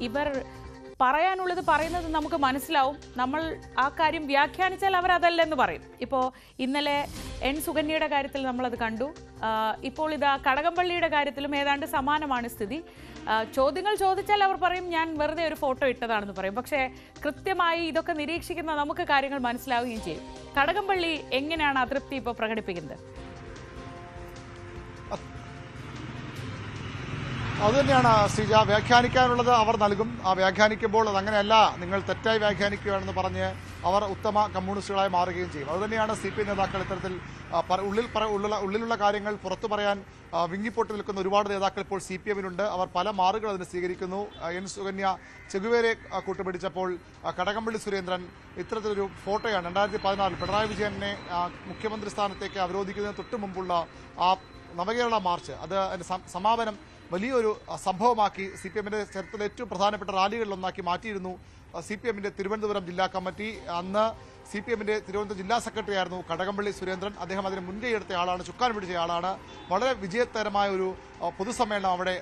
ഇവർ പറയാനുള്ളത് പറയുന്നത് നമുക്ക് മനസ്സിലാവും. നമ്മൾ ആ കാര്യം വ്യാഖ്യാനിച്ചാൽ അവർ അതല്ലെന്ന് പറയും. ഇപ്പോൾ ഇന്നലെ N സുകന്യയുടെ കാര്യത്തിൽ നമ്മളത് കണ്ടു. ഇപ്പോൾ ഇതാ കടകംപള്ളിയുടെ കാര്യത്തിലും ഏതാണ്ട് സമാനമാണ് സ്ഥിതി. ചോദ്യങ്ങൾ ചോദിച്ചാൽ അവർ പറയും ഞാൻ വെറുതെ ഒരു ഫോട്ടോ ഇട്ടതാണെന്ന് പറയും. പക്ഷേ കൃത്യമായി ഇതൊക്കെ നിരീക്ഷിക്കുന്ന നമുക്ക് കാര്യങ്ങൾ മനസ്സിലാവുകയും ചെയ്യും. കടകംപള്ളി എങ്ങനെയാണ് അതൃപ്തി ഇപ്പോൾ പ്രകടിപ്പിക്കുന്നത്? അതുതന്നെയാണ് ശ്രീജ. വ്യാഖ്യാനിക്കാനുള്ളത് അവർ നൽകും. ആ വ്യാഖ്യാനിക്കുമ്പോൾ അത് അങ്ങനെയല്ല, നിങ്ങൾ തെറ്റായി വ്യാഖ്യാനിക്കുകയാണെന്ന് പറഞ്ഞ് അവർ ഉത്തമ കമ്മ്യൂണിസ്റ്റുകളായി മാറുകയും ചെയ്യും. അതുതന്നെയാണ് CPI നേതാക്കൾ ഇത്തരത്തിൽ ഉള്ളിലുള്ള കാര്യങ്ങൾ പുറത്തു പറയാൻ വിങ്ങിപ്പൊട്ടി നിൽക്കുന്ന ഒരുപാട് നേതാക്കൾ ഇപ്പോൾ CPM-ലുണ്ട്. അവർ പല മാറുകൾ അതിന് സ്വീകരിക്കുന്നു. N. സുകന്യ ചെഗുവേരയെ കൂട്ടുപിടിച്ചപ്പോൾ കടകംപള്ളി സുരേന്ദ്രൻ ഇത്തരത്തിലൊരു ഫോട്ടോയാണ് 2014 പിണറായി വിജയനെ മുഖ്യമന്ത്രി സ്ഥാനത്തേക്ക് അവരോധിക്കുന്നതിന് തൊട്ടു മുമ്പുള്ള ആ നവകേരള മാർച്ച്, അത് അതിന്റെ സമാപനം വലിയൊരു സംഭവമാക്കി CPM-ന്റെ ചരിത്രത്തിലെ ഏറ്റവും പ്രധാനപ്പെട്ട റാലികളിലൊന്നാക്കി മാറ്റിയിരുന്നു CPM-ന്റെ തിരുവനന്തപുരം ജില്ലാ കമ്മിറ്റി. അന്ന് CPM-ന്റെ തിരുവനന്തപുരം ജില്ലാ സെക്രട്ടറി ആയിരുന്നു കടകംപള്ളി സുരേന്ദ്രൻ. അദ്ദേഹം അതിന് മുൻകൈ എടുത്ത ആളാണ്, ചുക്കാൻ പിടിച്ച ആളാണ്. വളരെ വിജയകരമായ ഒരു പൊതുസമ്മേളനം അവിടെ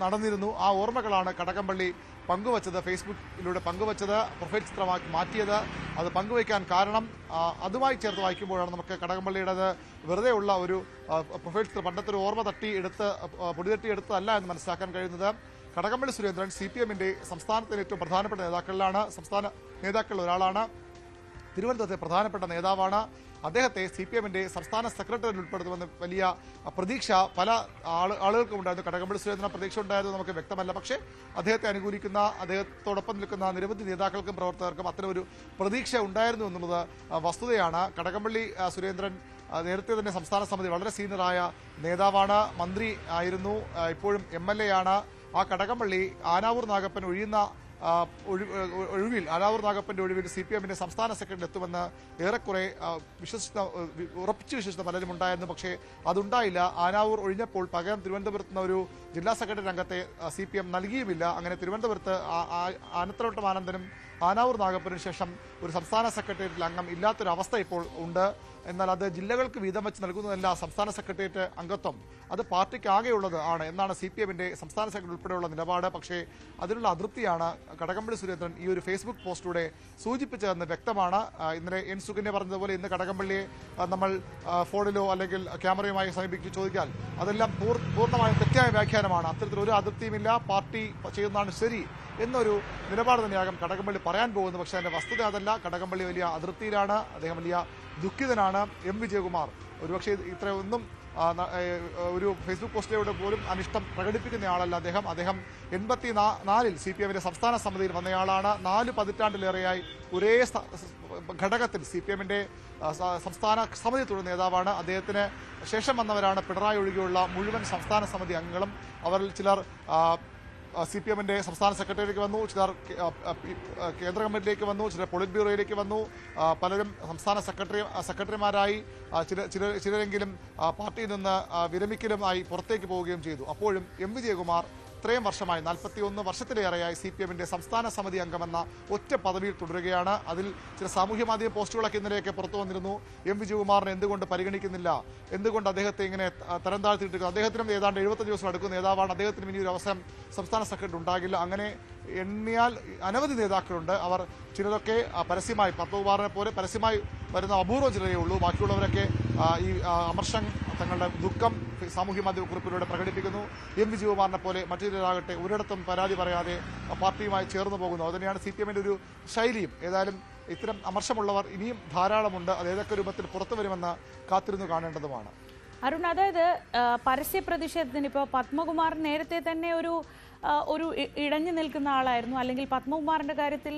നടന്നിരുന്നു. ആ ഓർമ്മകളാണ് കടകംപള്ളി പങ്കുവച്ചത്, ഫേസ്ബുക്കിലൂടെ പങ്കുവച്ചത്, പ്രൊഫൈൽ ചിത്രമാക്കി മാറ്റിയത്. അത് പങ്കുവയ്ക്കാൻ കാരണം അതുമായി ചേർത്ത് വായിക്കുമ്പോഴാണ് നമുക്ക് കടകംപള്ളിയുടേത് വെറുതെ ഉള്ള ഒരു പ്രൊഫൈൽ ചിത്രം, പണ്ടത്തെ ഒരു ഓർമ്മ പൊടിതട്ടി എടുത്തതല്ല എന്ന് മനസ്സിലാക്കാൻ കഴിയുന്നത്. കടകംപള്ളി സുരേന്ദ്രൻ CPM-ന്റെ സംസ്ഥാനത്തിലെ ഏറ്റവും പ്രധാനപ്പെട്ട നേതാക്കളിലാണ്, സംസ്ഥാന നേതാക്കളിൽ ഒരാളാണ്, തിരുവനന്തപുരത്തെ പ്രധാനപ്പെട്ട നേതാവാണ്. അദ്ദേഹത്തെ CPM-ന്റെ സംസ്ഥാന സെക്രട്ടറിയിൽ ഉൾപ്പെടുത്തുമെന്ന് വലിയ പ്രതീക്ഷ പല ആളുകൾക്കും ഉണ്ടായിരുന്നു. കടകംപള്ളി സുരേന്ദ്രൻ പ്രതീക്ഷ ഉണ്ടായത് നമുക്ക് വ്യക്തമല്ല. പക്ഷേ അദ്ദേഹത്തെ അനുകൂലിക്കുന്ന, അദ്ദേഹത്തോടൊപ്പം നിൽക്കുന്ന നിരവധി നേതാക്കൾക്കും പ്രവർത്തകർക്കും അത്തരമൊരു പ്രതീക്ഷ ഉണ്ടായിരുന്നു എന്നുള്ളത് വസ്തുതയാണ്. കടകംപള്ളി സുരേന്ദ്രൻ നേരത്തെ തന്നെ സംസ്ഥാന സമിതി വളരെ സീനിയറായ നേതാവാണ്, മന്ത്രി ആയിരുന്നു, ഇപ്പോഴും MLA ആണ്. ആ കടകംപള്ളി ആനാവൂർ നാഗപ്പൻ ഒഴിവിൽ ആനാവൂർ നാഗപ്പന്റെ ഒഴിവിൽ CPM-ന്റെ സംസ്ഥാന സെക്രട്ടറി എത്തുമെന്ന് ഏറെക്കുറെ ഉറപ്പിച്ചു വിശ്വസിച്ച പലരും ഉണ്ടായിരുന്നു. പക്ഷേ അതുണ്ടായില്ല. ആനാവൂർ ഒഴിഞ്ഞപ്പോൾ പകരം തിരുവനന്തപുരത്ത് നിന്ന് ഒരു ജില്ലാ സെക്രട്ടറി അംഗത്തെ CPM നൽകിയുമില്ല. അങ്ങനെ തിരുവനന്തപുരത്ത് ആനത്തലവട്ടം ആനന്ദനും ആനാവൂർ നാഗപ്പനും ശേഷം ഒരു സംസ്ഥാന സെക്രട്ടേറിയറ്റിൽ അംഗം ഇല്ലാത്തൊരവസ്ഥ ഇപ്പോൾ ഉണ്ട്. എന്നാൽ അത് ജില്ലകൾക്ക് വീതം വെച്ച് നൽകുന്നതല്ല സംസ്ഥാന സെക്രട്ടേറിയറ്റ് അംഗത്വം, അത് പാർട്ടിക്ക് ആകെയുള്ളത് ആണ് എന്നാണ് CPM-ന്റെ സംസ്ഥാന സെക്രട്ടറി ഉൾപ്പെടെയുള്ള നിലപാട്. പക്ഷേ അതിനുള്ള അതൃപ്തിയാണ് കടകംപള്ളി സുരേന്ദ്രൻ ഈ ഒരു ഫേസ്ബുക്ക് പോസ്റ്റിലൂടെ സൂചിപ്പിച്ചതെന്ന് വ്യക്തമാണ്. ഇന്നലെ N. സുകന്യ പറഞ്ഞതുപോലെ ഇന്ന് കടകംപള്ളിയെ നമ്മൾ ഫോണിലോ അല്ലെങ്കിൽ ക്യാമറയുമായി സമീപിച്ച് ചോദിച്ചാൽ അതെല്ലാം പൂർണ്ണമായും തെറ്റായ വ്യാഖ്യാനമാണ്. അത്തരത്തിലൊരു അതൃപ്തിയുമില്ല, പാർട്ടി ചെയ്യുന്നതാണ് ശരി എന്നൊരു നിലപാട് തന്നെയാകും കടകംപള്ളി പറയാൻ പോകുന്നത്. പക്ഷേ അതിന്റെ വസ്തുത അതല്ല. കടകംപള്ളി വലിയ അതൃപ്തിയിലാണ്, അദ്ദേഹം വലിയ ദുഃഖിതനാണ്. M. വിജയകുമാർ ഒരുപക്ഷെ ഇത്രയൊന്നും ഒരു ഫേസ്ബുക്ക് പോസ്റ്റിലൂടെ പോലും അനിഷ്ടം പ്രകടിപ്പിക്കുന്ന ആളല്ല അദ്ദേഹം. 84-ൽ CPM-ന്റെ സംസ്ഥാന സമിതിയിൽ വന്നയാളാണ്. 4 പതിറ്റാണ്ടിലേറെയായി ഒരേ ഘടകത്തിൽ CPM-ന്റെ സംസ്ഥാന സമിതി തുടരുന്ന നേതാവാണ്. അദ്ദേഹത്തിന് ശേഷം വന്നവരാണ് പിണറായി ഒഴികെയുള്ള മുഴുവൻ സംസ്ഥാന സമിതി അംഗങ്ങളും. അവരിൽ ചിലർ CPM-ന്റെ സംസ്ഥാന സെക്രട്ടറിയിലേക്ക് വന്നു, ചിലർ കേന്ദ്ര കമ്മിറ്റിയിലേക്ക് വന്നു, ചിലർ പോളിറ്റ് ബ്യൂറോയിലേക്ക് വന്നു, പലരും സംസ്ഥാന സെക്രട്ടറിമാരായി, ചിലരെങ്കിലും പാർട്ടിയിൽ നിന്ന് വിരമിക്കലുമായി പുറത്തേക്ക് പോവുകയും ചെയ്തു. അപ്പോഴും M. വിജയകുമാർ ഇത്രയും വർഷമായി 41 വർഷത്തിലേറെയായി CPM-ന്റെ സംസ്ഥാന സമിതി അംഗമെന്ന ഒറ്റ പദവിയിൽ തുടരുകയാണ്. അതിൽ ചില സാമൂഹ്യ മാധ്യമ പോസ്റ്റുകളൊക്കെ ഇന്നലെയൊക്കെ പുറത്തു വന്നിരുന്നു. M. വിജയകുമാറിനെ എന്തുകൊണ്ട് പരിഗണിക്കുന്നില്ല, എന്തുകൊണ്ട് അദ്ദേഹത്തെ ഇങ്ങനെ തരം താഴ്ത്തിയിട്ടിരിക്കുന്നു, അദ്ദേഹത്തിനും ഏതാണ്ട് 75 ദിവസം അടുക്കുന്ന നേതാവാണ്, അദ്ദേഹത്തിനും ഇനി ഒരു അവസരം സംസ്ഥാന സെക്രട്ടറി ഉണ്ടാകില്ല. അങ്ങനെ എണ്ണിയാൽ അനവധി നേതാക്കളുണ്ട്. അവർ ചിലരൊക്കെ പരസ്യമായി, പത്മകുമാറിനെ പോലെ പരസ്യമായി വരുന്ന അപൂർവം ചിലരേ ഉള്ളൂ. ബാക്കിയുള്ളവരൊക്കെ ഈ അമർഷം തങ്ങളുടെ ദുഃഖം സാമൂഹ്യ മാധ്യമ കുറിപ്പിലൂടെ പ്രകടിപ്പിക്കുന്നു. M. വിജയകുമാറിനെ പോലെ മറ്റു ചിലരാകട്ടെ ഒരിടത്തും പരാതി പറയാതെ പാർട്ടിയുമായി ചേർന്ന് പോകുന്നു. അതുതന്നെയാണ് CPM-ന്റെ ഒരു ശൈലിയും. ഏതായാലും ഇത്തരം അമർഷമുള്ളവർ ഇനിയും ധാരാളമുണ്ട്. അത് ഏതൊക്കെ രൂപത്തിൽ പുറത്തു വരുമെന്ന് കാത്തിരുന്നു കാണേണ്ടതുമാണ്. അരുൺ, അതായത് പരസ്യ പ്രതിഷേധത്തിന് ഇപ്പോൾ പത്മകുമാർ നേരത്തെ തന്നെ ഒരു ഇടഞ്ഞു നിൽക്കുന്ന ആളായിരുന്നു. അല്ലെങ്കിൽ പത്മകുമാറിന്റെ കാര്യത്തിൽ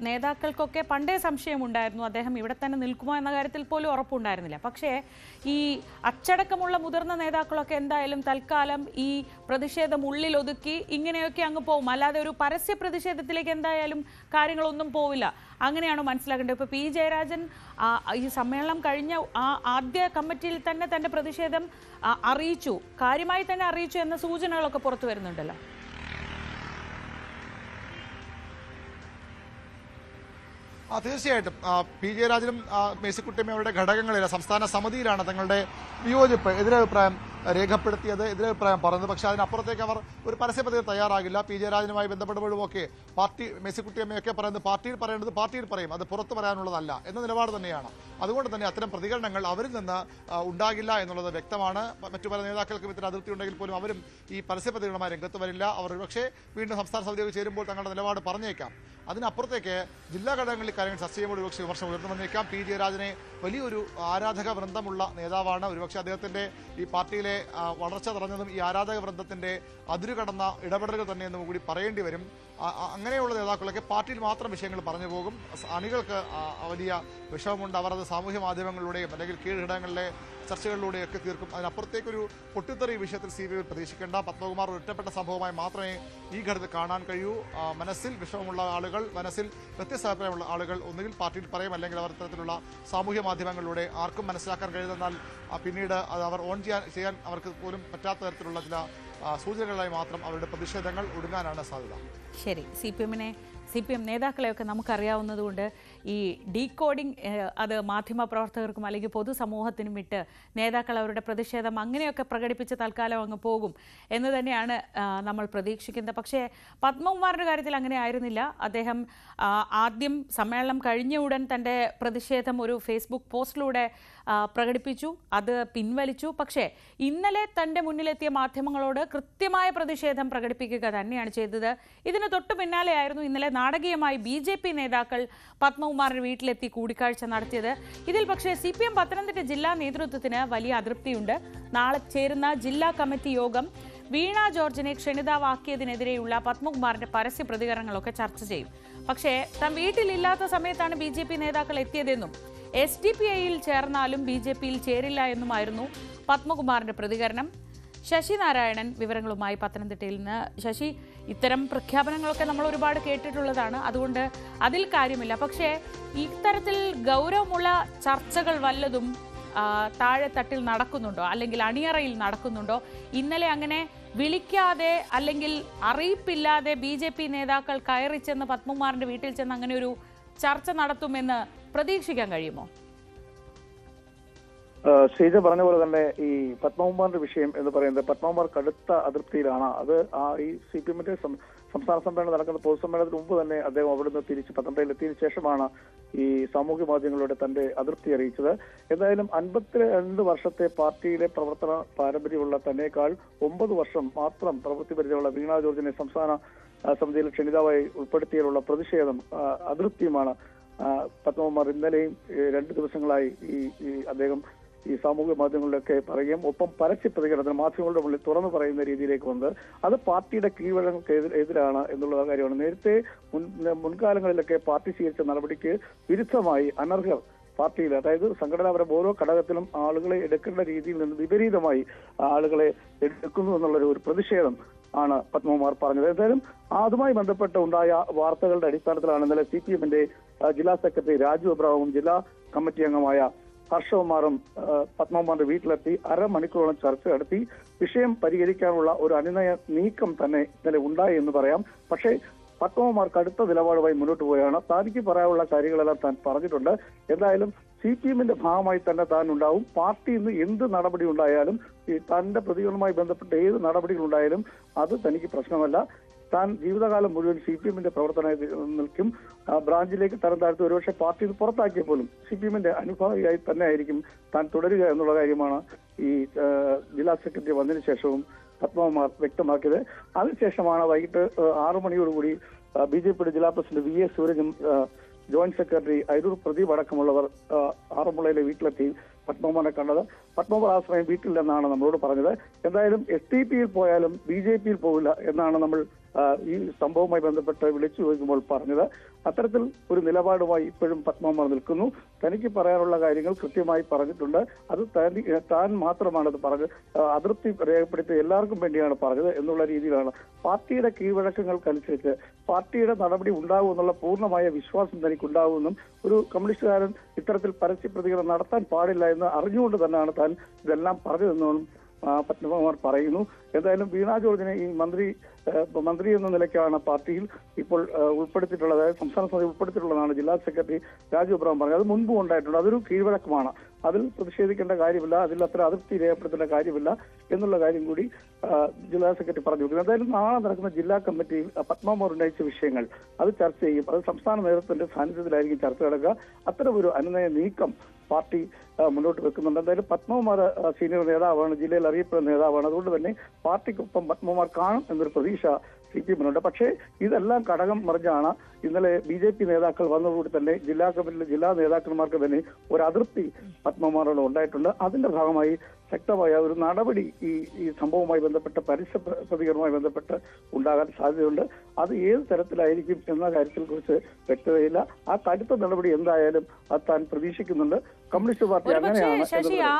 നേതാക്കൾക്കൊക്കെ പണ്ടേ സംശയമുണ്ടായിരുന്നു, അദ്ദേഹം ഇവിടെ തന്നെ നിൽക്കുമോ എന്ന കാര്യത്തിൽ പോലും ഉറപ്പുണ്ടായിരുന്നില്ല. പക്ഷേ ഈ അച്ചടക്കമുള്ള മുതിർന്ന നേതാക്കളൊക്കെ എന്തായാലും തൽക്കാലം ഈ പ്രതിഷേധം ഉള്ളിലൊതുക്കി ഇങ്ങനെയൊക്കെ അങ്ങ് പോകും, അല്ലാതെ ഒരു പരസ്യ പ്രതിഷേധത്തിലേക്ക് എന്തായാലും കാര്യങ്ങളൊന്നും പോവില്ല. അങ്ങനെയാണോ മനസ്സിലാക്കേണ്ടത്? ഇപ്പോൾ P. ജയരാജൻ ഈ സമ്മേളനം കഴിഞ്ഞ ആദ്യ കമ്മിറ്റിയിൽ തന്നെ തന്റെ പ്രതിഷേധം അറിയിച്ചു, കാര്യമായി തന്നെ അറിയിച്ചു എന്ന സൂചനകളൊക്കെ പുറത്തു വരുന്നുണ്ടല്ലോ. തീർച്ചയായിട്ടും P. ജയരാജനും മേഴ്സിക്കുട്ടിയമ്മയും അവരുടെ ഘടകങ്ങളിലെ സംസ്ഥാന സമിതിയിലാണ് തങ്ങളുടെ വിയോജിപ്പ്, എതിരഭിപ്രായം രേഖപ്പെടുത്തിയത്, എതിരഭിപ്രായം പറഞ്ഞത്. പക്ഷേ അതിനപ്പുറത്തേക്ക് അവർ ഒരു പരസ്യപദ്ധതി തയ്യാറാകില്ല. P. ജയരാജനുമായി ബന്ധപ്പെടുമ്പോഴുമൊക്കെ മേഴ്സിക്കുട്ടിയമ്മയൊക്കെ പറയുന്നത് പാർട്ടിയിൽ പറയേണ്ടത് പാർട്ടിയിൽ പറയും, അത് പുറത്ത് പറയാനുള്ളതല്ല എന്ന നിലപാട് തന്നെയാണ്. അതുകൊണ്ട് തന്നെ അത്തരം പ്രതികരണങ്ങൾ അവരിൽ നിന്ന് ഉണ്ടാകില്ല എന്നുള്ളത് വ്യക്തമാണ്. മറ്റു പല നേതാക്കൾക്കും ഇത്തരം അതിർത്തി ഉണ്ടെങ്കിൽ പോലും അവരും ഈ പരസ്യപദ്ധതികളുമായി രംഗത്ത് വരില്ല. അവർ ഒരുപക്ഷെ വീണ്ടും സംസ്ഥാന സമിതിയൊക്കെ ചേരുമ്പോൾ തങ്ങളുടെ നിലപാട് പറഞ്ഞേക്കാം. അതിനപ്പുറത്തേക്ക് ജില്ലാ ഘടകങ്ങളിൽ കാര്യങ്ങൾ ചർച്ച ചെയ്യുമ്പോൾ ഒരുപക്ഷെ വിമർശനം ഉയർന്നു വന്നേക്കാം. P. ജയരാജനെ വലിയൊരു ആരാധക വൃന്ദമുള്ള നേതാവാണ്. ഒരുപക്ഷെ അദ്ദേഹത്തിന്റെ ഈ പാർട്ടിയിലെ വളർച്ച തടഞ്ഞതും ഈ ആരാധക വൃന്ദത്തിന്റെ അതിരുകടന്ന ഇടപെടലുകൾ തന്നെയെന്നും കൂടി പറയേണ്ടി വരും. അങ്ങനെയുള്ള നേതാക്കളൊക്കെ പാർട്ടിയിൽ മാത്രം വിഷയങ്ങൾ പറഞ്ഞു പോകും. അണികൾക്ക് വലിയ വിഷമമുണ്ട്. അവർ അത് സാമൂഹ്യ മാധ്യമങ്ങളിലൂടെയും അല്ലെങ്കിൽ കീഴ്ഘടകങ്ങളിലെ ചർച്ചകളിലൂടെയൊക്കെ തീർക്കും. അതിനപ്പുറത്തേക്കൊരു പൊട്ടിത്തെറി വിഷയത്തിൽ CPI പ്രതീക്ഷിക്കേണ്ട. പത്മകുമാർ ഒറ്റപ്പെട്ട സംഭവമായി മാത്രമേ ഈ ഘട്ടത്തിൽ കാണാൻ കഴിയൂ. മനസ്സിൽ വിഷമമുള്ള ആളുകൾ, മനസ്സിൽ വ്യത്യസ്ത അഭിപ്രായമുള്ള ആളുകൾ ഒന്നുകിൽ പാർട്ടിയിൽ പറയും, അല്ലെങ്കിൽ അവർ ഇത്തരത്തിലുള്ള സാമൂഹ്യ മാധ്യമങ്ങളിലൂടെ ആർക്കും മനസ്സിലാക്കാൻ കഴിയുന്നതിനാൽ പിന്നീട് അത് അവർ ഓൺ ചെയ്യാൻ അവർക്ക് പോലും പറ്റാത്ത തരത്തിലുള്ള ചില സൂചനകളായി മാത്രം അവരുടെ പ്രതിഷേധങ്ങൾ ഒടുങ്ങാനാണ് സാധ്യത. ശരി, CPM നേതാക്കളെയൊക്കെ നമുക്കറിയാവുന്നതുകൊണ്ട് ഈ ഡീകോഡിംഗ് അത് മാധ്യമപ്രവർത്തകർക്കും അല്ലെങ്കിൽ പൊതുസമൂഹത്തിനും വിട്ട് നേതാക്കൾ അവരുടെ പ്രതിഷേധം അങ്ങനെയൊക്കെ പ്രകടിപ്പിച്ച് തൽക്കാലം അങ്ങ് പോകും എന്ന് തന്നെയാണ് നമ്മൾ പ്രതീക്ഷിക്കുന്നത്. പക്ഷേ പത്മകുമാറിൻ്റെ കാര്യത്തിൽ അങ്ങനെ ആയിരുന്നില്ല. അദ്ദേഹം ആദ്യം സമ്മേളനം കഴിഞ്ഞ ഉടൻ തൻ്റെ പ്രതിഷേധം ഒരു ഫേസ്ബുക്ക് പോസ്റ്റിലൂടെ പ്രകടിപ്പിച്ചു, അത് പിൻവലിച്ചു. പക്ഷേ ഇന്നലെ തൻ്റെ മുന്നിലെത്തിയ മാധ്യമങ്ങളോട് കൃത്യമായ പ്രതിഷേധം പ്രകടിപ്പിക്കുക തന്നെയാണ് ചെയ്തത്. ഇതിന് തൊട്ടു പിന്നാലെയായിരുന്നു ഇന്നലെ നാടകീയമായി BJP നേതാക്കൾ പത്മകുമാറിന്റെ വീട്ടിലെത്തി കൂടിക്കാഴ്ച നടത്തിയത്. ഇതിൽ പക്ഷേ CPM പത്തനംതിട്ട ജില്ലാ നേതൃത്വത്തിന് വലിയ അതൃപ്തിയുണ്ട്. നാളെ ചേരുന്ന ജില്ലാ കമ്മിറ്റി യോഗം വീണ ജോർജിനെ ക്ഷണിതാവാക്കിയതിനെതിരെയുള്ള പത്മകുമാറിന്റെ പരസ്യ പ്രതികരണങ്ങളൊക്കെ ചർച്ച ചെയ്യും. പക്ഷേ താൻ വീട്ടിലില്ലാത്ത സമയത്താണ് BJP നേതാക്കൾ എത്തിയതെന്നും SDPIയിൽ ചേർന്നാലും BJPയിൽ ചേരില്ല എന്നുമായിരുന്നു പത്മകുമാറിന്റെ പ്രതികരണം. ശശി നാരായണൻ വിവരങ്ങളുമായി പത്തനംതിട്ടയിൽ നിന്ന്. ശശി, ഇത്തരം പ്രഖ്യാപനങ്ങളൊക്കെ നമ്മൾ ഒരുപാട് കേട്ടിട്ടുള്ളതാണ്, അതുകൊണ്ട് അതിൽ കാര്യമില്ല. പക്ഷേ ഇത്തരത്തിൽ ഗൗരവമുള്ള ചർച്ചകൾ വല്ലതും താഴെ തട്ടിൽ നടക്കുന്നുണ്ടോ, അല്ലെങ്കിൽ അണിയറയിൽ നടക്കുന്നുണ്ടോ? ഇന്നലെ അങ്ങനെ വിളിക്കാതെ അല്ലെങ്കിൽ അറിയിപ്പില്ലാതെ BJP നേതാക്കൾ കയറി ചെന്ന് പത്മകുമാറിന്റെ വീട്ടിൽ ചെന്ന് അങ്ങനെ ഒരു ചർച്ച നടത്തുമെന്ന് പ്രതീക്ഷിക്കാൻ കഴിയുമോ? ശ്രീജ പറഞ്ഞ പോലെ തന്നെ ഈ പത്മകുമാറിന്റെ വിഷയം എന്ന് പറയുന്നത് പത്മകുമാർ കടുത്ത അതൃപ്തിയിലാണ്. അത് ഈ CPMന്റെ സംസ്ഥാന സമ്മേളനം നടക്കുന്ന പൊതുസമ്മേളനത്തിന് മുമ്പ് തന്നെ അദ്ദേഹം അവിടുന്ന് തിരിച്ച് പത്തനംതിട്ടയിൽ എത്തിയതിനു ശേഷമാണ് ഈ സാമൂഹ്യ മാധ്യമങ്ങളിലൂടെ തന്റെ അതൃപ്തി അറിയിച്ചത്. എന്തായാലും 52 വർഷത്തെ പാർട്ടിയിലെ പ്രവർത്തന പാരമ്പര്യമുള്ള തന്നേക്കാൾ 9 വർഷം മാത്രം പ്രവൃത്തി പരിചയമുള്ള വീണ ജോർജിനെ സംസ്ഥാന സമിതിയിൽ ക്ഷണിതാവായി ഉൾപ്പെടുത്തിയതിലുള്ള പ്രതിഷേധം അതൃപ്തിയുമാണ് പത്മകുമാർ ഇന്നലെയും 2 ദിവസങ്ങളായി ഈ അദ്ദേഹം ഈ സാമൂഹ്യ മാധ്യമങ്ങളിലൊക്കെ പറയുകയും ഒപ്പം പരസ്യ പ്രതികരണത്തിന് മാധ്യമങ്ങളുടെ മുന്നിൽ തുറന്നു പറയുന്ന രീതിയിലേക്ക് വന്നത് അത് പാർട്ടിയുടെ കീഴ്വഴങ്ങൾക്ക് എതിരാണ് എന്നുള്ള കാര്യമാണ്. നേരത്തെ മുൻകാലങ്ങളിലൊക്കെ പാർട്ടി സ്വീകരിച്ച നടപടിക്ക് വിരുദ്ധമായി അനർഹർ പാർട്ടിയിൽ, അതായത് സംഘടനാപരം ഓരോ ഘടകത്തിലും ആളുകളെ എടുക്കേണ്ട രീതിയിൽ നിന്ന് വിപരീതമായി ആളുകളെ എടുക്കുന്നു എന്നുള്ളൊരു പ്രതിഷേധം ആണ് പത്മകുമാർ പറഞ്ഞത്. എന്തായാലും അതുമായി ബന്ധപ്പെട്ട് ഉണ്ടായ വാർത്തകളുടെ അടിസ്ഥാനത്തിലാണ് ഇന്നലെ CPMന്റെ ജില്ലാ സെക്രട്ടറി രാജു അബ്രഹാമും ജില്ലാ കമ്മിറ്റി അംഗമായ ഹർഷകുമാറും പത്മകുമാറിന്റെ വീട്ടിലെത്തി അരമണിക്കൂറോളം ചർച്ച നടത്തി വിഷയം പരിഹരിക്കാനുള്ള ഒരു അനുനയ നീക്കം തന്നെ ഇന്നലെ ഉണ്ടായി എന്ന് പറയാം. പക്ഷേ പത്മകുമാർ കടുത്ത നിലപാടുമായി മുന്നോട്ട് പോവുകയാണ്. തനിക്ക് പറയാനുള്ള കാര്യങ്ങളെല്ലാം താൻ പറഞ്ഞിട്ടുണ്ട്. എന്തായാലും CPMന്റെ ഭാഗമായി തന്നെ താൻ ഉണ്ടാവും. പാർട്ടിയിൽ നിന്ന് എന്ത് നടപടി ഉണ്ടായാലും തന്റെ പ്രതികളുമായി ബന്ധപ്പെട്ട ഏത് നടപടികൾ ഉണ്ടായാലും അത് തനിക്ക് പ്രശ്നമല്ല. താൻ ജീവിതകാലം മുഴുവൻ CPMന്റെ പ്രവർത്തനമായി നിൽക്കും. ബ്രാഞ്ചിലേക്ക് തരം താഴ്ത്തി ഒരുപക്ഷെ പാർട്ടിയിൽ പുറത്താക്കിയ പോലും CPMന്റെ അനുഭാവിയായി തന്നെ ആയിരിക്കും താൻ തുടരുക എന്നുള്ള കാര്യമാണ് ഈ ജില്ലാ സെക്രട്ടറി വന്നതിന് ശേഷവും പത്മകുമാർ വ്യക്തമാക്കിയത്. അതിനുശേഷമാണ് വൈകിട്ട് 6 മണിയോടുകൂടി BJPയുടെ ജില്ലാ പ്രസിഡന്റ് VA സൂരജും ജോയിന്റ് സെക്രട്ടറി അരൂർ പ്രദീപ് അടക്കമുള്ളവർ ആറന്മുളയിലെ വീട്ടിലെത്തി പത്മകുമാറിനെ കണ്ടത്. പത്മകുമാർ ആ സമയം വീട്ടിലെന്നാണ് നമ്മളോട് പറഞ്ഞത്. എന്തായാലും SDPയിൽ പോയാലും BJPയിൽ പോകില്ല എന്നാണ് നമ്മൾ ഈ സംഭവവുമായി ബന്ധപ്പെട്ട് വിളിച്ചു ചോദിക്കുമ്പോൾ പറഞ്ഞത്. അത്തരത്തിൽ ഒരു നിലപാടുമായി ഇപ്പോഴും പത്മകുമാർ നിൽക്കുന്നു. തനിക്ക് പറയാനുള്ള കാര്യങ്ങൾ കൃത്യമായി പറഞ്ഞിട്ടുണ്ട്. അത് താൻ മാത്രമാണ് അത് പറഞ്ഞത്, അതൃപ്തി രേഖപ്പെടുത്തി എല്ലാവർക്കും വേണ്ടിയാണ് പറഞ്ഞത് എന്നുള്ള രീതിയിലാണ്. പാർട്ടിയുടെ കീഴ്വഴക്കങ്ങൾക്കനുസരിച്ച് പാർട്ടിയുടെ നടപടി ഉണ്ടാകും എന്നുള്ള പൂർണ്ണമായ വിശ്വാസം തനിക്കുണ്ടാകുമെന്നും ഒരു കമ്മ്യൂണിസ്റ്റുകാരൻ ഇത്തരത്തിൽ പരസ്യ പ്രതികരണം നടത്താൻ പാടില്ല എന്ന് അറിഞ്ഞുകൊണ്ട് തന്നെയാണ് താൻ ഇതെല്ലാം പറഞ്ഞതെന്നും പത്മകുമാർ പറയുന്നു. എന്തായാലും വീണ ജോർജിനെ ഈ മന്ത്രി എന്ന നിലയ്ക്കാണ് പാർട്ടിയിൽ ഇപ്പോൾ ഉൾപ്പെടുത്തിയിട്ടുള്ളത്, സംസ്ഥാന സമിതി ഉൾപ്പെടുത്തിയിട്ടുള്ളതാണ് ജില്ലാ സെക്രട്ടറി രാജു അബ്രഹാം പറഞ്ഞത്. അത് മുൻപും ഉണ്ടായിട്ടുണ്ട്. അതൊരു കീഴ്വഴക്കമാണ്. അതിൽ പ്രതിഷേധിക്കേണ്ട കാര്യമില്ല, അതിൽ അത്ര അതൃപ്തി രേഖപ്പെടുത്തേണ്ട കാര്യമില്ല എന്നുള്ള കാര്യം കൂടി ജില്ലാ സെക്രട്ടറി പറഞ്ഞു. എന്തായാലും നാളെ നടക്കുന്ന ജില്ലാ കമ്മിറ്റിയിൽ പത്മകുമാർ ഉന്നയിച്ച വിഷയങ്ങൾ അത് ചർച്ച ചെയ്യും. അത് സംസ്ഥാന നേതൃത്വത്തിന്റെ സാന്നിധ്യത്തിലായിരിക്കും ചർച്ച നടക്കുക. അത്തരമൊരു അനുനയ നീക്കം പാർട്ടി മുന്നോട്ട് വെക്കുന്നുണ്ട്. എന്തായാലും പത്മകുമാർ സീനിയർ നേതാവാണ്, ജില്ലയിൽ അറിയപ്പെടുന്ന നേതാവാണ്. അതുകൊണ്ട് തന്നെ പാർട്ടിക്കൊപ്പം പത്മകുമാർ കാണും എന്നൊരു പ്രതീക്ഷ CPM-നുണ്ട്. പക്ഷേ ഇതെല്ലാം ഘടകം മറിഞ്ഞാണ് ഇന്നലെ BJP നേതാക്കൾ വന്നതോടുകൂടി തന്നെ ജില്ലാ കമ്മിറ്റിയിലെ ജില്ലാ നേതാക്കന്മാർക്ക് തന്നെ ഒരു അതൃപ്തി പത്മകുമാറിനോട് ഉണ്ടായിട്ടുണ്ട്. അതിന്റെ ഭാഗമായി ശക്തമായ ഒരു നടപടി ഈ സംഭവവുമായി ബന്ധപ്പെട്ട് പ്രതികരണവുമായി ബന്ധപ്പെട്ട് ഉണ്ടാകാൻ സാധ്യതയുണ്ട്. അത് ഏത് തരത്തിലായിരിക്കും എന്ന കാര്യത്തെ കുറിച്ച് വ്യക്തതയില്ല. ആ കടുത്ത നടപടി എന്തായാലും അത് താൻ പ്രതീക്ഷിക്കുന്നുണ്ട്. കമ്മ്യൂണിസ്റ്റ് പാർട്ടി അങ്ങനെയാണ്. ശശി, ആ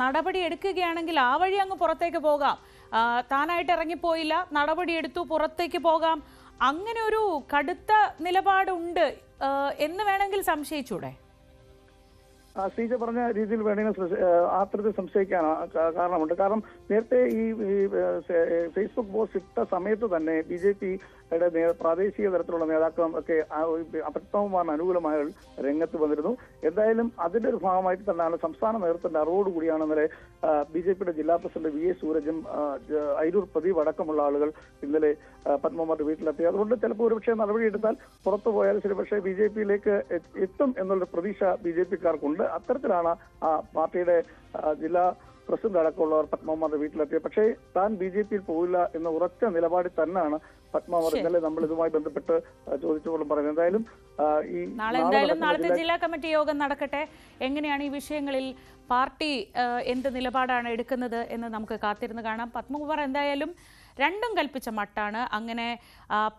നടപടി എടുക്കുകയാണെങ്കിൽ ആ വഴി അങ്ങ് പുറത്തേക്ക് പോകാം. താനായിട്ട് ഇറങ്ങിപ്പോയില്ല, നടപടി എടുത്തു, പുറത്തേക്ക് പോകാം. അങ്ങനെ ഒരു കടുത്ത നിലപാടുണ്ട് എന്ന് വേണമെങ്കിൽ സംശയിച്ചൂടെ? ശ്രീജ പറഞ്ഞ രീതിയിൽ വേണമെങ്കിൽ അത്തരത്തിൽ സംശയിക്കാൻ കാരണമുണ്ട്. കാരണം നേരത്തെ ഈ ഫേസ്ബുക്ക് പോസ്റ്റ് ഇട്ട സമയത്ത് തന്നെ BJP-യുടെ പ്രാദേശിക തലത്തിലുള്ള നേതാക്കളും ഒക്കെ പത്മകുമാറിന് അനുകൂലമായ രംഗത്ത് വന്നിരുന്നു. എന്തായാലും അതിന്റെ ഒരു ഭാഗമായിട്ട് തന്നെയാണ് സംസ്ഥാന നേതൃത്വത്തിന്റെ അറിവോടുകൂടിയാണ് ഇന്നലെ BJP-യുടെ ജില്ലാ പ്രസിഡന്റ് VA സൂരജും അയിരൂർ പ്രദീപ് അടക്കമുള്ള ആളുകൾ ഇന്നലെ പത്മകുമാറിന്റെ വീട്ടിലെത്തി. അതുകൊണ്ട് ചിലപ്പോൾ ഒരുപക്ഷെ നടപടിയെടുത്താൽ പുറത്തു പോയാൽ ചിലപക്ഷെ BJP-യിലേക്ക് എത്തും എന്നുള്ള പ്രതീക്ഷ BJP-ക്കാർക്കുണ്ട്. അത്തരത്തിലാണ് ആ പാർട്ടിയുടെ ജില്ലാ പ്രസിഡന്റ് അടക്കമുള്ളവർ പത്മകുമാറിന്റെ വീട്ടിലെത്തിയത്. പക്ഷേ താൻ BJP-യിൽ പോയില്ല എന്ന ഉറച്ച നിലപാടിൽ തന്നെയാണ് പത്മകുമാർ ഇന്നലെ നമ്മൾ ഇതുമായി ബന്ധപ്പെട്ട് ചോദിച്ചപ്പോഴും പറയുന്നത്. എന്തായാലും നാളത്തെ ജില്ലാ കമ്മിറ്റി യോഗം നടക്കട്ടെ. എങ്ങനെയാണ് ഈ വിഷയങ്ങളിൽ പാർട്ടി എന്ത് നിലപാടാണ് എടുക്കുന്നത് എന്ന് നമുക്ക് കാത്തിരുന്ന് കാണാം. പത്മകുമാർ എന്തായാലും രണ്ടും കൽപ്പിച്ച മട്ടാണ്. അങ്ങനെ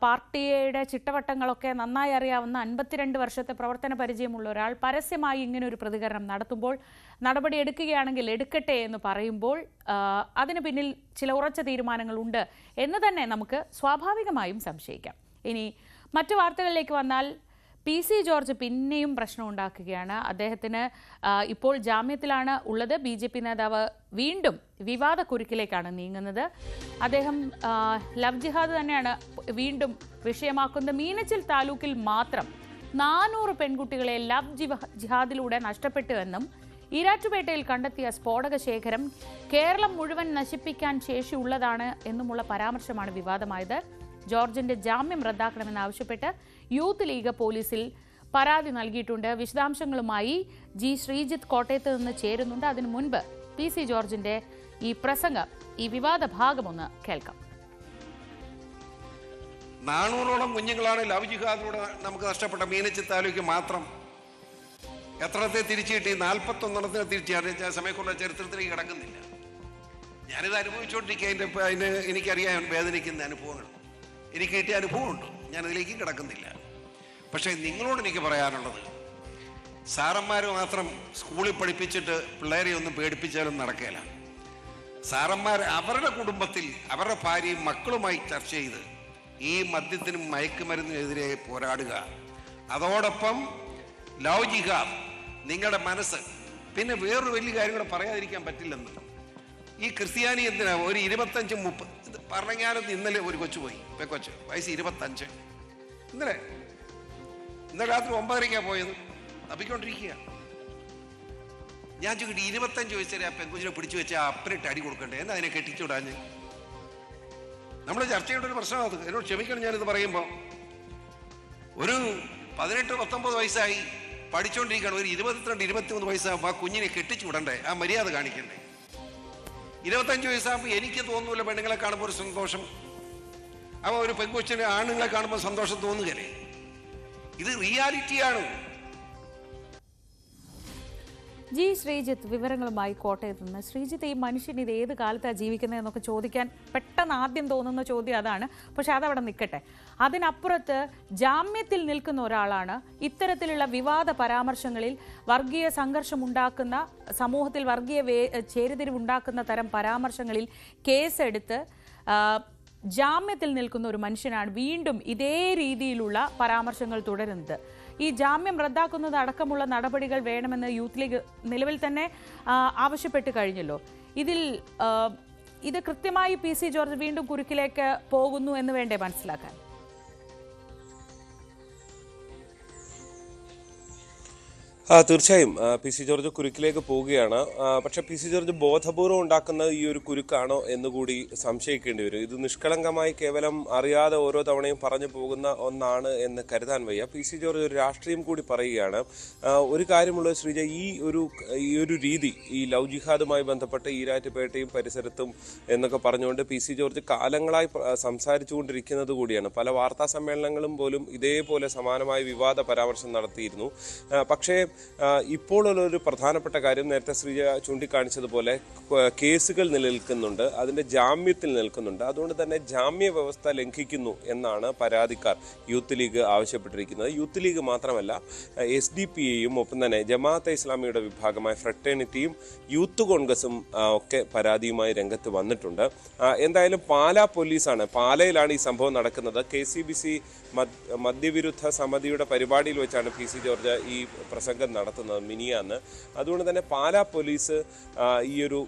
പാർട്ടിയുടെ ചിട്ടവട്ടങ്ങളൊക്കെ നന്നായി അറിയാവുന്ന 52 വർഷത്തെ പ്രവർത്തന പരിചയമുള്ള ഒരാൾ പരസ്യമായി ഇങ്ങനെ ഒരു പ്രതികരണം നടത്തുമ്പോൾ നടപടി എടുക്കുകയാണെങ്കിൽ എടുക്കട്ടെ എന്ന് പറയുമ്പോൾ അതിന് പിന്നിൽ ചില ഉറച്ച തീരുമാനങ്ങളുണ്ട് എന്ന് തന്നെ നമുക്ക് സ്വാഭാവികമായും സംശയിക്കാം. ഇനി മറ്റു വാർത്തകളിലേക്ക് വന്നാൽ PC ജോർജ് പിന്നെയും പ്രശ്നം ഉണ്ടാക്കുകയാണ്. അദ്ദേഹത്തിന് ഇപ്പോൾ ജാമ്യത്തിലാണ് ഉള്ളത്. BJP നേതാവ് വീണ്ടും വിവാദ കുരുക്കിലേക്കാണ് നീങ്ങുന്നത്. അദ്ദേഹം ലവ് ജിഹാദ് തന്നെയാണ് വീണ്ടും വിഷയമാക്കുന്നത്. മീനച്ചിൽ താലൂക്കിൽ മാത്രം 400 പെൺകുട്ടികളെ ലവ് ജിഹാദിലൂടെ നഷ്ടപ്പെട്ടുവെന്നും ഈരാറ്റുപേട്ടയിൽ കണ്ടെത്തിയ സ്ഫോടക ശേഖരം കേരളം മുഴുവൻ നശിപ്പിക്കാൻ ശേഷിയുള്ളതാണ് എന്നുമുള്ള പരാമർശമാണ് വിവാദമായത്. ജോർജിന്റെ ജാമ്യം റദ്ദാക്കണമെന്നാവശ്യപ്പെട്ട് യൂത്ത് ലീഗ് പോലീസിൽ പരാതി നൽകിയിട്ടുണ്ട്. വിശദാംശങ്ങളുമായി G ശ്രീജിത്ത് കോട്ടയത്ത് നിന്ന് ചേരുന്നുണ്ട്. അതിനു മുൻപ് PC ജോർജിന്റെ ഈ പ്രസംഗം, ഈ വിവാദ ഭാഗമൊന്ന് കേൾക്കാം. 400ഓളം കുഞ്ഞുങ്ങളാണ് ലവ് ജിഹാദിലൂടെ നമുക്ക് നഷ്ടപ്പെട്ട മീനച്ചിൽ താലൂക്ക് മാത്രം. എത്രത്തെ തിരിച്ചു കിട്ടി? 41 തിരിച്ചു. സമയക്കുള്ള ചരിത്രത്തിലേക്ക് കിടക്കുന്നില്ല. ഞാനിത് അനുഭവിച്ചുകൊണ്ടിരിക്കുക. അതിന് എനിക്കറിയാൻ വേദനിക്കുന്ന അനുഭവങ്ങൾ എനിക്ക് കിട്ടിയ അനുഭവമുണ്ട്. ഞാനതിലേക്ക് കിടക്കുന്നില്ല. പക്ഷേ നിങ്ങളോട് എനിക്ക് പറയാനുള്ളത്, സാറന്മാർ മാത്രം സ്കൂളിൽ പഠിപ്പിച്ചിട്ട് പിള്ളേരെ ഒന്നും പേടിപ്പിച്ചാലും നടക്കുകയില്ല. സാറന്മാർ അവരുടെ കുടുംബത്തിൽ അവരുടെ ഭാര്യയും മക്കളുമായി ചർച്ച ചെയ്ത് ഈ മദ്യത്തിനും മയക്കുമരുന്നിനെതിരെ പോരാടുക. അതോടൊപ്പം ലവ് ജിഹാദ് നിങ്ങളുടെ മനസ്സ്. പിന്നെ വേറൊരു വലിയ കാര്യം കൂടെ പറയാതിരിക്കാൻ പറ്റില്ലെന്ന്. ഈ ക്രിസ്ത്യാനി എന്തിനാ ഒരു 25-30 പറഞ്ഞാലും ഇന്നലെ ഒരു കൊച്ചു പോയി, കൊച്ച് വയസ്സ് 25. ഇന്നലെ രാത്രി 9:30 പോയത്. തപ്പിക്കൊണ്ടിരിക്കുക. ഞാൻ ചോദിക്കട്ടെ, 25 വയസ്സ് വരെ ആ പെൺകുച്ചിനെ പിടിച്ചു വെച്ചാൽ അപ്പനിട്ട് അടി കൊടുക്കണ്ടേ? എന്നാ അതിനെ കെട്ടിച്ചുവിടാഞ്ഞ്? നമ്മൾ ചർച്ച ചെയ്യേണ്ട ഒരു പ്രശ്നമാണ് അത്. എന്നോട് ക്ഷമിക്കണം ഞാനിത് പറയുമ്പോൾ. ഒരു 18-19 വയസ്സായി പഠിച്ചുകൊണ്ടിരിക്കുകയാണ്. ഒരു 22-23 വയസ്സാകുമ്പോൾ ആ കുഞ്ഞിനെ കെട്ടിച്ചു വിടണ്ടേ? ആ മര്യാദ കാണിക്കണ്ടേ? 25 വയസ്സാകുമ്പോൾ എനിക്ക് തോന്നൂല പെണ്ണുങ്ങളെ കാണുമ്പോൾ ഒരു സന്തോഷം. അപ്പോൾ ഒരു പെൺകൊച്ചിനെ ആണുങ്ങളെ കാണുമ്പോൾ സന്തോഷം തോന്നുകയല്ലേ? ഇത് റിയാലിറ്റിയാണ്. G ശ്രീജിത്ത് വിവരങ്ങളുമായി കോട്ടയത്ത് നിന്ന്. ശ്രീജിത്ത്, ഈ മനുഷ്യൻ ഇത് ഏത് കാലത്താണ് ജീവിക്കുന്നതെന്നൊക്കെ ചോദിക്കാൻ പെട്ടെന്ന് ആദ്യം തോന്നുന്ന ചോദ്യം അതാണ്. പക്ഷെ അതവിടെ നിൽക്കട്ടെ. അതിനപ്പുറത്ത് ജാമ്യത്തിൽ നിൽക്കുന്ന ഒരാളാണ്. ഇത്തരത്തിലുള്ള വിവാദ പരാമർശങ്ങളിൽ വർഗീയ സംഘർഷമുണ്ടാക്കുന്ന, സമൂഹത്തിൽ വർഗീയ ചേരിതിരിവുണ്ടാക്കുന്ന തരം പരാമർശങ്ങളിൽ കേസെടുത്ത് ജാമ്യത്തിൽ നിൽക്കുന്ന ഒരു മനുഷ്യനാണ് വീണ്ടും ഇതേ രീതിയിലുള്ള പരാമർശങ്ങൾ തുടരുന്നത്. ഈ ജാമ്യം റദ്ദാക്കുന്നത് അടക്കമുള്ള നടപടികൾ വേണമെന്ന് യൂത്ത് ലീഗ് നിലവിൽ തന്നെ ആവശ്യപ്പെട്ട് കഴിഞ്ഞല്ലോ. ഇത് കൃത്യമായി PC ജോർജ് വീണ്ടും കുരുക്കിലേക്ക് പോകുന്നു എന്ന് വേണ്ടേ മനസ്സിലാക്കാൻ? തീർച്ചയായും പി സി ജോർജ് കുരുക്കിലേക്ക് പോവുകയാണ്. പക്ഷേ പി സി ജോർജ് ബോധപൂർവ്വം ഉണ്ടാക്കുന്ന ഈ ഒരു കുരുക്കാണോ എന്നുകൂടി സംശയിക്കേണ്ടി വരും. ഇത് നിഷ്കളങ്കമായി കേവലം അറിയാതെ ഓരോ തവണയും പറഞ്ഞു പോകുന്ന ഒന്നാണ് എന്ന് കരുതാൻ വയ്യ. പി സി ജോർജ് ഒരു രാഷ്ട്രീയം കൂടി പറയുകയാണ്. ഒരു കാര്യമുള്ള ശ്രീജ, ഈ ഒരു രീതി, ഈ ലവ് ജിഹാദുമായി ബന്ധപ്പെട്ട് ഈരാറ്റുപേട്ടയും പരിസരത്തും എന്നൊക്കെ പറഞ്ഞുകൊണ്ട് പി സി ജോർജ് കാലങ്ങളായി സംസാരിച്ചുകൊണ്ടിരിക്കുന്നത് കൂടിയാണ്. പല വാർത്താ സമ്മേളനങ്ങളും പോലും ഇതേപോലെ സമാനമായ വിവാദ പരാമർശം നടത്തിയിരുന്നു. പക്ഷേ ഇപ്പോഴുള്ളൊരു പ്രധാനപ്പെട്ട കാര്യം, നേരത്തെ ശ്രീജ ചൂണ്ടിക്കാണിച്ചതുപോലെ കേസുകൾ നിലനിൽക്കുന്നുണ്ട്, അതിൻ്റെ ജാമ്യത്തിൽ നിൽക്കുന്നുണ്ട്. അതുകൊണ്ട് തന്നെ ജാമ്യ വ്യവസ്ഥ ലംഘിക്കുന്നു എന്നാണ് പരാതിക്കാർ യൂത്ത് ലീഗ് ആവശ്യപ്പെട്ടിരിക്കുന്നത്. യൂത്ത് ലീഗ് മാത്രമല്ല, SDPയും ഒപ്പം തന്നെ ജമാഅത്തെ ഇസ്ലാമിയുടെ വിഭാഗമായ ഫ്രട്ടേണിറ്റിയും യൂത്ത് കോൺഗ്രസും ഒക്കെ പരാതിയുമായി രംഗത്ത് വന്നിട്ടുണ്ട്. എന്തായാലും പാലാ പോലീസാണ്, പാലയിലാണ് ഈ സംഭവം നടക്കുന്നത്. KCBC മദ്യവിരുദ്ധ സമിതിയുടെ പരിപാടിയിൽ വെച്ചാണ് പി സി ജോർജ് ഈ പ്രസംഗം നടത്തുന്നത് മിനിയാന്ന്. അതുകൊണ്ട് തന്നെ പാലാ പോലീസ് ഈ ഒരു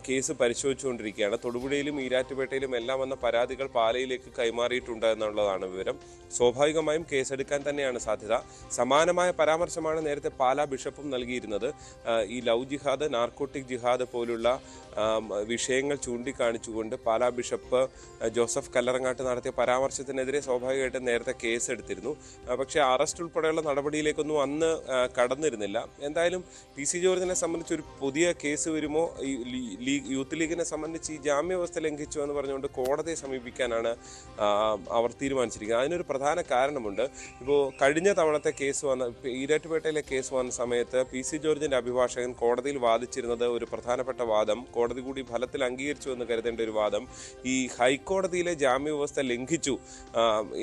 കേസ് പരിശോധിച്ചുകൊണ്ടിരിക്കുകയാണ്. തൊടുപുഴയിലും ഈരാറ്റുപേട്ടയിലും എല്ലാം വന്ന പരാതികൾ പാലയിലേക്ക് കൈമാറിയിട്ടുണ്ട് എന്നുള്ളതാണ് വിവരം. സ്വാഭാവികമായും കേസെടുക്കാൻ തന്നെയാണ് സാധ്യത. സമാനമായ പരാമർശമാണ് നേരത്തെ പാലാ ബിഷപ്പും നൽകിയിരുന്നത്. ഈ ലവ് ജിഹാദ്, നാർക്കോട്ടിക് ജിഹാദ് പോലുള്ള വിഷയങ്ങൾ ചൂണ്ടിക്കാണിച്ചുകൊണ്ട് പാലാ ബിഷപ്പ് ജോസഫ് കല്ലറങ്ങാട്ട് നടത്തിയ പരാമർശത്തിനെതിരെ സ്വാഭാവികമായിട്ടും നേരത്തെ കേസെടുത്തിരുന്നു. പക്ഷേ അറസ്റ്റ് ഉൾപ്പെടെയുള്ള നടപടിയിലേക്കൊന്നും അന്ന് കടന്നിരുന്നില്ല. എന്തായാലും പി സി ജോർജിനെ സംബന്ധിച്ച് ഒരു പുതിയ കേസ് വരുമോ, യൂത്ത് ലീഗിനെ സംബന്ധിച്ച് ഈ ജാമ്യവ്യവസ്ഥ ലംഘിച്ചു എന്ന് പറഞ്ഞുകൊണ്ട് കോടതിയെ സമീപിക്കാനാണ് അവർ തീരുമാനിച്ചിരിക്കുന്നത്. അതിനൊരു പ്രധാന കാരണമുണ്ട്. ഇപ്പോൾ കഴിഞ്ഞ തവണത്തെ കേസ് വന്ന, ഈരാറ്റുപേട്ടയിലെ കേസ് വന്ന സമയത്ത് പി സി ജോർജിൻ്റെ അഭിഭാഷകൻ കോടതിയിൽ വാദിച്ചിരുന്നത് ഒരു പ്രധാനപ്പെട്ട വാദം, കോടതി കൂടി ഫലത്തിൽ അംഗീകരിച്ചു എന്ന് കരുതേണ്ട ഒരു വാദം, ഈ ഹൈക്കോടതിയിലെ ജാമ്യവ്യവസ്ഥ ലംഘിച്ചു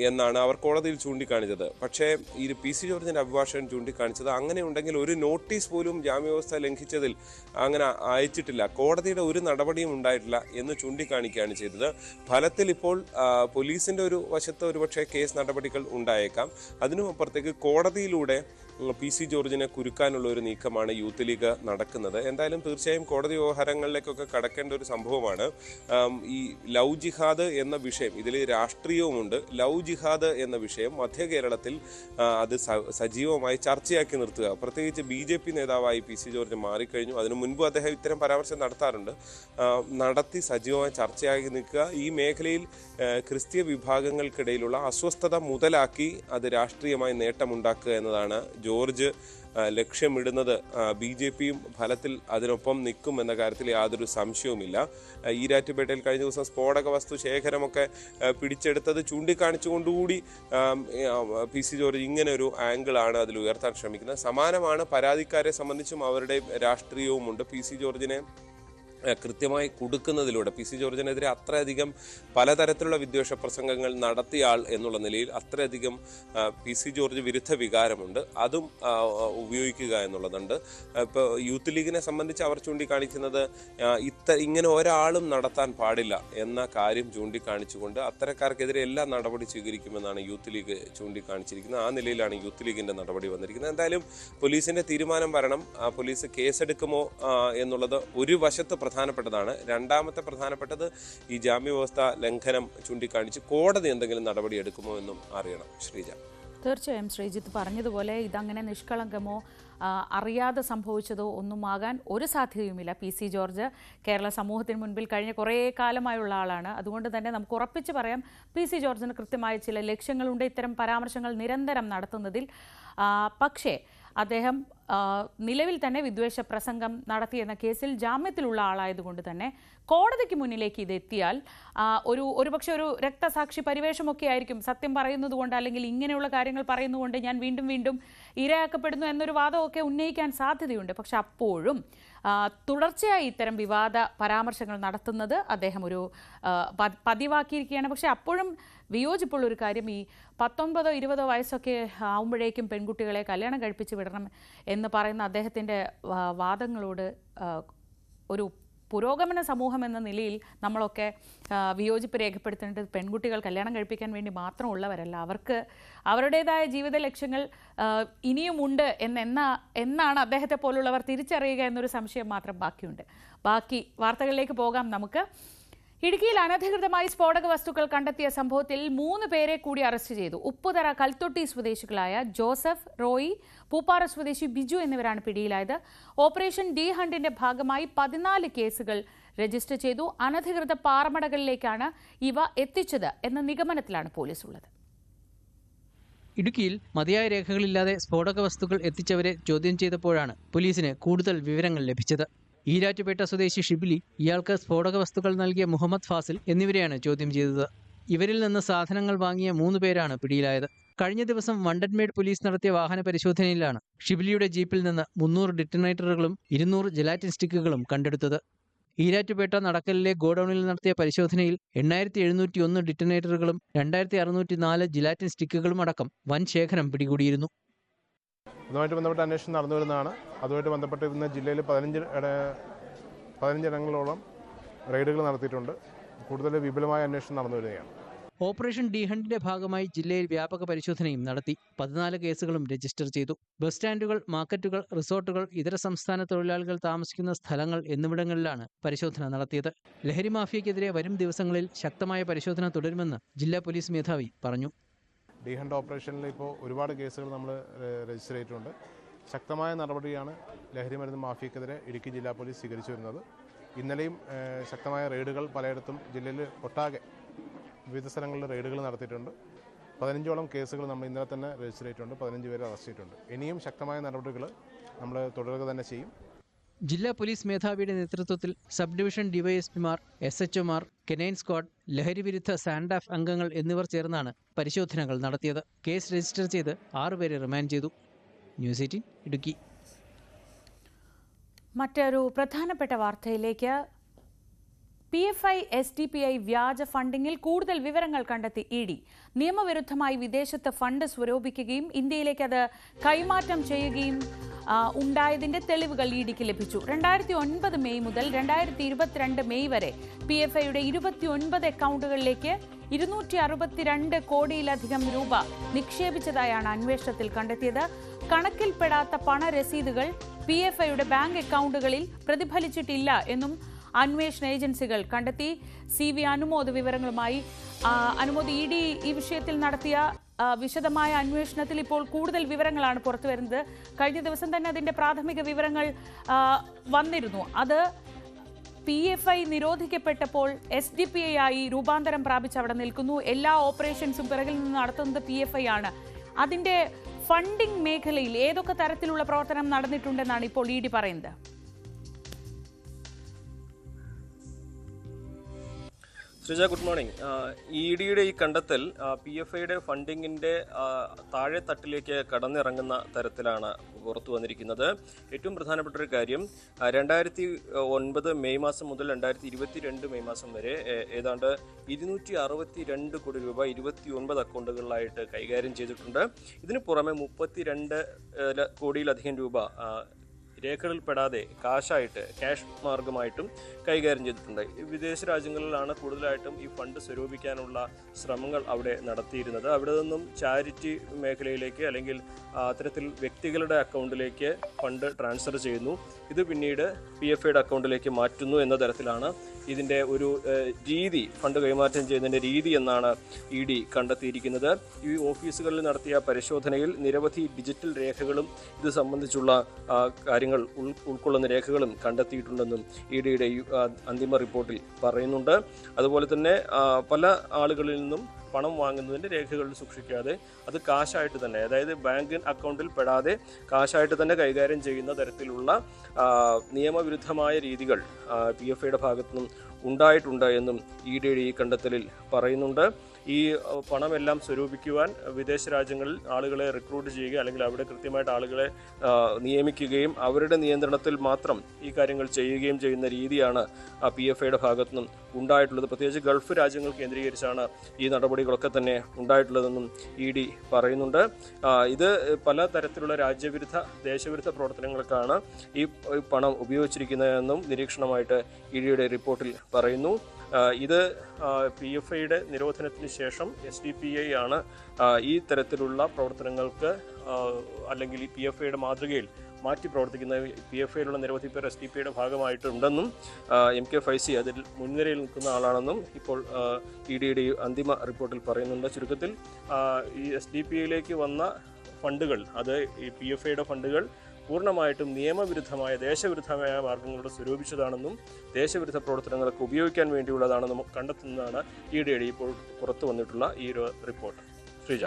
എന്നാണ് അവർ കോടതിയിൽ ചൂണ്ടിക്കാണിച്ചത്. പക്ഷേ ഈ പി സി ജോർജിൻ്റെ അഭിഭാഷകൻ ചൂണ്ടിക്കാണിച്ചത് അങ്ങനെ ഉണ്ടെങ്കിൽ ഒരു നോട്ടീസ് പോലും ജാമ്യവ്യവസ്ഥ ലംഘിച്ചതിൽ അങ്ങനെ അയച്ചിട്ടില്ല, കോടതിയുടെ ഒരു നടപടിയും ഉണ്ടായിട്ടില്ല എന്ന് ചൂണ്ടിക്കാണിക്കുകയാണ് ചെയ്തത്. ഫലത്തിൽ ഇപ്പോൾ പോലീസിൻ്റെ ഒരു വശത്ത് ഒരുപക്ഷെ കേസ് നടപടികൾ ഉണ്ടായേക്കാം. അതിനുമപ്പുറത്തേക്ക് കോടതിയിലൂടെ പി സി ജോർജിനെ കുരുക്കാനുള്ള ഒരു നീക്കമാണ് യൂത്ത് ലീഗ് നടക്കുന്നത്. എന്തായാലും തീർച്ചയായും കോടതി വ്യവഹാരങ്ങളിലേക്കൊക്കെ കടക്കേണ്ട ഒരു സംഭവമാണ്. ഈ ലവ് ജിഹാദ് എന്ന വിഷയം, ഇതിൽ രാഷ്ട്രീയവുമുണ്ട്. ലവ് ജിഹാദ് എന്ന വിഷയം മധ്യ കേരളത്തിൽ അത് സജീവമായി ചർച്ചയാക്കി നിർത്തുക, പ്രത്യേകിച്ച് BJP നേതാവായി പി സി ജോർജ് മാറിക്കഴിഞ്ഞു. അതിനു മുൻപ് അദ്ദേഹം ഇത്തരം പരാമർശം നടത്തി സജീവമായി ചർച്ചയാക്കി നിൽക്കുക. ഈ മേഖലയിൽ ക്രിസ്തീയ വിഭാഗങ്ങൾക്കിടയിലുള്ള അസ്വസ്ഥത മുതലാക്കി അത് രാഷ്ട്രീയമായി നേട്ടമുണ്ടാക്കുക എന്നതാണ് ജോർജ് ലക്ഷ്യമിടുന്നത്. BJPയും ഫലത്തിൽ അതിനൊപ്പം നിൽക്കും എന്ന കാര്യത്തിൽ യാതൊരു സംശയവുമില്ല. ഈരാറ്റുപേട്ടയിൽ കഴിഞ്ഞ ദിവസം സ്ഫോടക വസ്തു ശേഖരമൊക്കെ പിടിച്ചെടുത്തത് ചൂണ്ടിക്കാണിച്ചുകൊണ്ടുകൂടി പി സി ജോർജ് ഇങ്ങനെ ഒരു ആംഗിളാണ് അതിൽ ഉയർത്താൻ ശ്രമിക്കുന്നത്. സമാനമാണ് പരാതിക്കാരെ സംബന്ധിച്ചും അവരുടെ രാഷ്ട്രീയവുമുണ്ട്. പി സി ജോർജിനെ കൃത്യമായി കൊടുക്കുന്നതിലൂടെ പി സി ജോർജിനെതിരെ അത്രയധികം പലതരത്തിലുള്ള വിദ്വേഷ പ്രസംഗങ്ങൾ നടത്തിയ ആൾ എന്നുള്ള നിലയിൽ അത്രയധികം പി സി ജോർജ് വിരുദ്ധ വികാരമുണ്ട്. അതും ഉപയോഗിക്കുക എന്നുള്ളതുണ്ട്. ഇപ്പോൾ യൂത്ത് ലീഗിനെ സംബന്ധിച്ച് അവർ ചൂണ്ടിക്കാണിക്കുന്നത് ഇങ്ങനെ ഒരാളും നടത്താൻ പാടില്ല എന്ന കാര്യം ചൂണ്ടിക്കാണിച്ചുകൊണ്ട് അത്തരക്കാർക്കെതിരെ എല്ലാ നടപടി സ്വീകരിക്കുമെന്നാണ് യൂത്ത് ലീഗ് ചൂണ്ടിക്കാണിച്ചിരിക്കുന്നത്. ആ നിലയിലാണ് യൂത്ത് ലീഗിൻ്റെ നടപടി വന്നിരിക്കുന്നത്. എന്തായാലും പോലീസിൻ്റെ തീരുമാനം വരണം. പോലീസ് കേസെടുക്കുമോ എന്നുള്ളത് ഒരു വശത്ത് പ്രധാനപ്പെട്ടതാണ്. രണ്ടാമത്തെ പ്രധാനപ്പെട്ടത് ഈ ജാമ്യവ്യവസ്ഥ ലംഘനം ചൂണ്ടിക്കാണിച്ച് കോടതി എന്തെങ്കിലും നടപടി എടുക്കുമോ എന്നും അറിയണം. ശ്രീജ, തീർച്ചയായും ശ്രീജിത്ത് പറഞ്ഞതുപോലെ ഇതങ്ങനെ നിഷ്കളങ്കമോ അറിയാതെ സംഭവിച്ചതോ ഒന്നുമാകാൻ ഒരു സാധ്യതയുമില്ല. പി സി ജോർജ് കേരള സമൂഹത്തിന് മുൻപിൽ കഴിഞ്ഞ കുറേ കാലമായുള്ള ആളാണ്. അതുകൊണ്ട് തന്നെ നമുക്ക് ഉറപ്പിച്ച് പറയാം, പി സി ജോർജിന് കൃത്യമായ ചില ലക്ഷ്യങ്ങളുണ്ട് ഇത്തരം പരാമർശങ്ങൾ നിരന്തരം നടത്തുന്നതിൽ. പക്ഷേ അദ്ദേഹം നിലവിൽ തന്നെ വിദ്വേഷ പ്രസംഗം നടത്തിയെന്ന കേസിൽ ജാമ്യത്തിലുള്ള ആളായതുകൊണ്ട് തന്നെ കോടതിക്ക് മുന്നിലേക്ക് ഇത് എത്തിയാൽ ഒരുപക്ഷെ ഒരു രക്തസാക്ഷി പരിവേഷമൊക്കെ ആയിരിക്കും. സത്യം പറയുന്നത് കൊണ്ട് അല്ലെങ്കിൽ ഇങ്ങനെയുള്ള കാര്യങ്ങൾ പറയുന്നതുകൊണ്ട് ഞാൻ വീണ്ടും വീണ്ടും ഇരയാക്കപ്പെടുന്നു എന്നൊരു വാദമൊക്കെ ഉന്നയിക്കാൻ സാധ്യതയുണ്ട്. പക്ഷെ അപ്പോഴും തുടർച്ചയായി ഇത്തരം വിവാദ പരാമർശങ്ങൾ നടത്തുന്നത് അദ്ദേഹം ഒരു പതിവാക്കിയിരിക്കുകയാണ്. പക്ഷെ അപ്പോഴും വിയോജിപ്പുള്ളൊരു കാര്യം, ഈ 19-20 വയസ്സൊക്കെ ആവുമ്പോഴേക്കും പെൺകുട്ടികളെ കല്യാണം കഴിപ്പിച്ച് വിടണം എന്ന് പറയുന്ന അദ്ദേഹത്തിൻ്റെ വാദങ്ങളോട് ഒരു പുരോഗമന സമൂഹം എന്ന നിലയിൽ നമ്മളൊക്കെ വിയോജിപ്പ് രേഖപ്പെടുത്തേണ്ടത് പെൺകുട്ടികൾ കല്യാണം കഴിപ്പിക്കാൻ വേണ്ടി മാത്രമുള്ളവരല്ല. അവർക്ക് അവരുടേതായ ജീവിത ലക്ഷ്യങ്ങൾ ഇനിയുമുണ്ട് എന്നാണ് അദ്ദേഹത്തെ പോലുള്ളവർ തിരിച്ചറിയുക എന്നൊരു സംശയം മാത്രം ബാക്കിയുണ്ട്. ബാക്കി വാർത്തകളിലേക്ക് പോകാം നമുക്ക്. ഇടുക്കിയിൽ അനധികൃതമായി സ്ഫോടക വസ്തുക്കൾ കണ്ടെത്തിയ സംഭവത്തിൽ 3 പേരെ കൂടി അറസ്റ്റ് ചെയ്തു. ഉപ്പുതറ കൽത്തൊട്ടി സ്വദേശികളായ ജോസഫ്, റോയി, പൂപ്പാറ സ്വദേശി ബിജു എന്നിവരാണ് പിടിയിലായത്. ഓപ്പറേഷൻ ഡി ഹണ്ടിന്റെ ഭാഗമായി 14 കേസുകൾ രജിസ്റ്റർ ചെയ്തു. അനധികൃത പാറമടകളിലേക്കാണ് ഇവ എത്തിച്ചത് എന്ന നിഗമനത്തിലാണ് പോലീസ് ഉള്ളത്. ഇടുക്കിയിൽ മതിയായ രേഖകളില്ലാതെ സ്ഫോടക വസ്തുക്കൾ എത്തിച്ചവരെ ചോദ്യം ചെയ്തപ്പോഴാണ് പോലീസിന് കൂടുതൽ വിവരങ്ങൾ ലഭിച്ചത്. ഈരാറ്റുപേട്ട സ്വദേശി ഷിബിലി, ഇയാൾക്ക് സ്ഫോടക വസ്തുക്കൾ നൽകിയ മുഹമ്മദ് ഫാസിൽ എന്നിവരെയാണ് ചോദ്യം ചെയ്തത്. ഇവരിൽ നിന്ന് സാധനങ്ങൾ വാങ്ങിയ 3 പേരാണ് പിടിയിലായത്. കഴിഞ്ഞ ദിവസം വണ്ടൻമേട് പോലീസ് നടത്തിയ വാഹന പരിശോധനയിലാണ് ഷിബിലിയുടെ ജീപ്പിൽ നിന്ന് 300 ഡിറ്റനേറ്ററുകളും 200 ജെലാറ്റിൻ സ്റ്റിക്കുകളും കണ്ടെടുത്തത്. ഈരാറ്റുപേട്ട നടക്കലിലെ ഗോഡൌണിൽ നടത്തിയ പരിശോധനയിൽ 8701 ഡിറ്റനേറ്ററുകളും 2604 ജെലാറ്റിൻ സ്റ്റിക്കുകളും അടക്കം വൻ ശേഖരം പിടികൂടിയിരുന്നു. അതുമായിട്ട് ബന്ധപ്പെട്ട അന്വേഷണം നടന്നു വരുന്നതാണ്. അതുമായിട്ട് ബന്ധപ്പെട്ട് ഇന്ന് ജില്ലയിൽ 15 ഇടങ്ങളോളം റെയ്ഡുകൾ നടത്തിയിട്ടുണ്ട്. കൂടുതൽ വിപുലമായ അന്വേഷണം നടന്നു വരികയാണ്. ഓപ്പറേഷൻ ഡി ഹണ്ടിന്റെ ഭാഗമായി ജില്ലയിൽ വ്യാപക പരിശോധനയും നടത്തി. 14 കേസുകളും രജിസ്റ്റർ ചെയ്തു. ബസ് സ്റ്റാൻഡുകൾ, മാർക്കറ്റുകൾ, റിസോർട്ടുകൾ, ഇതര സംസ്ഥാന തൊഴിലാളികൾ താമസിക്കുന്ന സ്ഥലങ്ങൾ എന്നിവിടങ്ങളിലാണ് പരിശോധന നടത്തിയത്. ലഹരി മാഫിയയ്ക്കെതിരെ വരും ദിവസങ്ങളിൽ ശക്തമായ പരിശോധന തുടരുമെന്ന് ജില്ലാ പോലീസ് മേധാവി പറഞ്ഞു. ഡി ഹണ്ട് ഓപ്പറേഷനിൽ ഇപ്പോൾ ഒരുപാട് കേസുകൾ നമ്മൾ രജിസ്റ്റർ ചെയ്തിട്ടുണ്ട്. ശക്തമായ നടപടിയാണ് ലഹരി മരുന്ന് മാഫിയക്കെതിരെ ഇടുക്കി ജില്ലാ പോലീസ് സ്വീകരിച്ചു വരുന്നത്. ഇന്നലെയും ശക്തമായ റെയ്ഡുകൾ പലയിടത്തും ജില്ലയിൽ ഒട്ടാകെ വിവിധ സ്ഥലങ്ങളിൽ റെയ്ഡുകൾ നടത്തിയിട്ടുണ്ട്. 15ഓളം കേസുകൾ നമ്മൾ ഇന്നലെ തന്നെ രജിസ്റ്റർ ചെയ്തിട്ടുണ്ട്. 15 പേരെ അറസ്റ്റ് ചെയ്തിട്ടുണ്ട്. ഇനിയും ശക്തമായ നടപടികൾ നമ്മൾ തുടരുക തന്നെ ചെയ്യും. ജില്ലാ പോലീസ് മേധാവിയുടെ നേതൃത്വത്തിൽ സബ് ഡിവിഷൻ ഡിവൈഎസ്പിമാർ, SHOമാർ, കെനൈൻ സ്ക്വാഡ്, ലഹരി വിരുദ്ധ സാൻഡാഫ് അംഗങ്ങൾ എന്നിവർ ചേർന്നാണ് പരിശോധനകൾ നടത്തിയത്. കേസ് രജിസ്റ്റർ ചെയ്ത് 6 പേരെ റിമാൻഡ് ചെയ്തു. ന്യൂസ് 18 ഇടുക്കി. മറ്റൊരു പ്രധാനപ്പെട്ട വാർത്തയിലേക്ക്. PFI SDPI വ്യാജ ഫണ്ടിങ്ങിൽ കൂടുതൽ വിവരങ്ങൾ കണ്ടെത്തി ED. നിയമവിരുദ്ധമായി വിദേശത്ത് ഫണ്ട് സ്വരൂപിക്കുകയും ഇന്ത്യയിലേക്ക് അത് കൈമാറ്റം ചെയ്യുകയും ഉണ്ടായതിന്റെ തെളിവുകൾ EDക്ക് ലഭിച്ചു. 2009 മെയ് മുതൽ 2022 മെയ് വരെ PFIയുടെ 29 അക്കൗണ്ടുകളിലേക്ക് 262 കോടിയിലധികം രൂപ നിക്ഷേപിച്ചതായാണ് അന്വേഷണത്തിൽ കണ്ടെത്തിയത്. കണക്കിൽപ്പെടാത്ത പണരസീതുകൾ PFIയുടെ ബാങ്ക് അക്കൗണ്ടുകളിൽ പ്രതിഫലിച്ചിട്ടില്ല എന്നും അന്വേഷണ ഏജൻസികൾ കണ്ടെത്തി. CV അനുമോദ് വിവരങ്ങളുമായി. അനുമോദ്, ED ഈ വിഷയത്തിൽ നടത്തിയ വിശദമായ അന്വേഷണത്തിൽ ഇപ്പോൾ കൂടുതൽ വിവരങ്ങളാണ് പുറത്തുവരുന്നത്. കഴിഞ്ഞ ദിവസം തന്നെ അതിന്റെ പ്രാഥമിക വിവരങ്ങൾ വന്നിരുന്നു. അത് PFI നിരോധിക്കപ്പെട്ടപ്പോൾ SDPI ആയി രൂപാന്തരം പ്രാപിച്ച് അവിടെ നിൽക്കുന്നു. എല്ലാ ഓപ്പറേഷൻസും പിറകിൽ നിന്ന് നടത്തുന്നത് PFI ആണ്. അതിന്റെ ഫണ്ടിംഗ് മേഖലയിൽ ഏതൊക്കെ തരത്തിലുള്ള പ്രവർത്തനം നടന്നിട്ടുണ്ടെന്നാണ് ഇപ്പോൾ ED പറയുന്നത്? Sreeja, good morning. EDയുടെ ഈ കണ്ടെത്തൽ PFIയുടെ ഫണ്ടിങ്ങിൻ്റെ താഴെ തട്ടിലേക്ക് കടന്നിറങ്ങുന്ന തരത്തിലാണ് പുറത്തു വന്നിരിക്കുന്നത്. ഏറ്റവും പ്രധാനപ്പെട്ട ഒരു കാര്യം, 2009 മെയ് മാസം മുതൽ 2022 മെയ് മാസം വരെ ഏതാണ്ട് 262 കോടി രൂപ 29 അക്കൗണ്ടുകളിലായിട്ട് കൈകാര്യം ചെയ്തിട്ടുണ്ട്. ഇതിന് പുറമെ 32 കോടിയിലധികം രൂപ രേഖകളിൽപ്പെടാതെ ക്യാഷ് മാർഗമായിട്ടും കൈകാര്യം ചെയ്തിട്ടുണ്ട്. വിദേശ രാജ്യങ്ങളിലാണ് കൂടുതലായിട്ടും ഈ ഫണ്ട് സ്വരൂപിക്കാനുള്ള ശ്രമങ്ങൾ അവിടെ നടത്തിയിരുന്നത്. അവിടെ നിന്നും ചാരിറ്റി മേഖലയിലേക്ക് അല്ലെങ്കിൽ അത്തരത്തിൽ വ്യക്തികളുടെ അക്കൗണ്ടിലേക്ക് ഫണ്ട് ട്രാൻസ്ഫർ ചെയ്യുന്നു. ഇത് പിന്നീട് PFIയുടെ അക്കൗണ്ടിലേക്ക് മാറ്റുന്നു എന്ന തരത്തിലാണ് ഇതിൻ്റെ ഒരു രീതി, ഫണ്ട് കൈമാറ്റം ചെയ്യുന്നതിൻ്റെ രീതി എന്നാണ് ED കണ്ടെത്തിയിരിക്കുന്നത്. ഈ ഓഫീസുകളിൽ നടത്തിയ പരിശോധനയിൽ നിരവധി ഡിജിറ്റൽ രേഖകളും ഇത് സംബന്ധിച്ചുള്ള കാര്യങ്ങൾ ഉൾക്കൊള്ളുന്ന രേഖകളും കണ്ടെത്തിയിട്ടുണ്ടെന്നും EDയുടെ അന്തിമ റിപ്പോർട്ടിൽ പറയുന്നുണ്ട്. അതുപോലെ തന്നെ പല ആളുകളിൽ നിന്നും പണം വാങ്ങുന്നതിൻ്റെ രേഖകൾ സൂക്ഷിക്കാതെ അത് കാശായിട്ട് തന്നെ, അതായത് ബാങ്ക് അക്കൗണ്ടിൽ പെടാതെ കാശായിട്ട് തന്നെ കൈകാര്യം ചെയ്യുന്ന തരത്തിലുള്ള നിയമവിരുദ്ധമായ രീതികൾ PFIയുടെ ഭാഗത്തുനിന്നും ഉണ്ടായിട്ടുണ്ട് എന്നും EDയുടെ ഈ കണ്ടെത്തലിൽ പറയുന്നുണ്ട്. ഈ പണമെല്ലാം സ്വരൂപിക്കുവാൻ വിദേശ രാജ്യങ്ങളിൽ ആളുകളെ റിക്രൂട്ട് ചെയ്യുക അല്ലെങ്കിൽ അവിടെ കൃത്യമായിട്ട് ആളുകളെ നിയമിക്കുകയും അവരുടെ നിയന്ത്രണത്തിൽ മാത്രം ഈ കാര്യങ്ങൾ ചെയ്യുകയും ചെയ്യുന്ന രീതിയാണ് PFIയുടെ ഭാഗത്തുനിന്നും ഉണ്ടായിട്ടുള്ളത്. പ്രത്യേകിച്ച് ഗൾഫ് രാജ്യങ്ങൾ കേന്ദ്രീകരിച്ചാണ് ഈ നടപടികളൊക്കെ തന്നെ ഉണ്ടായിട്ടുള്ളതെന്നും ED പറയുന്നുണ്ട്. ഇത് പല തരത്തിലുള്ള രാജ്യവിരുദ്ധ, ദേശവിരുദ്ധ പ്രവർത്തനങ്ങൾക്കാണ് ഈ പണം ഉപയോഗിച്ചിരിക്കുന്നതെന്നും നിരീക്ഷണമായിട്ട് EDയുടെ റിപ്പോർട്ടിൽ പറയുന്നു. ഇത് PFIയുടെ നിരോധനത്തിന് ശേഷം SDPI ആണ് ഈ തരത്തിലുള്ള പ്രവർത്തനങ്ങൾക്ക് അല്ലെങ്കിൽ ഈ PFIയുടെ മാതൃകയിൽ മാറ്റി പ്രവർത്തിക്കുന്ന PFIയിലുള്ള നിരവധി പേർ SDP ഭാഗമായിട്ടുണ്ടെന്നും MK ഫൈസി അതിൽ മുൻനിരയിൽ നിൽക്കുന്ന ആളാണെന്നും ഇപ്പോൾ EDയുടെ അന്തിമ റിപ്പോർട്ടിൽ പറയുന്നുണ്ട്. ചുരുക്കത്തിൽ ഈ SDP വന്ന ഫണ്ടുകൾ, അത് ഈ PFIയുടെ ഫണ്ടുകൾ പൂർണ്ണമായിട്ടും നിയമവിരുദ്ധമായ ദേശവിരുദ്ധമായ മാർഗങ്ങളുടെ സ്വരൂപിച്ചതാണെന്നും ദേശവിരുദ്ധ പ്രവർത്തനങ്ങൾക്ക് ഉപയോഗിക്കാൻ വേണ്ടിയുള്ളതാണെന്നും കണ്ടെത്തുന്നതാണ് EDയുടെ ഇപ്പോൾ പുറത്തു വന്നിട്ടുള്ള ഈ ഒരു റിപ്പോർട്ട്. ശ്രീജ.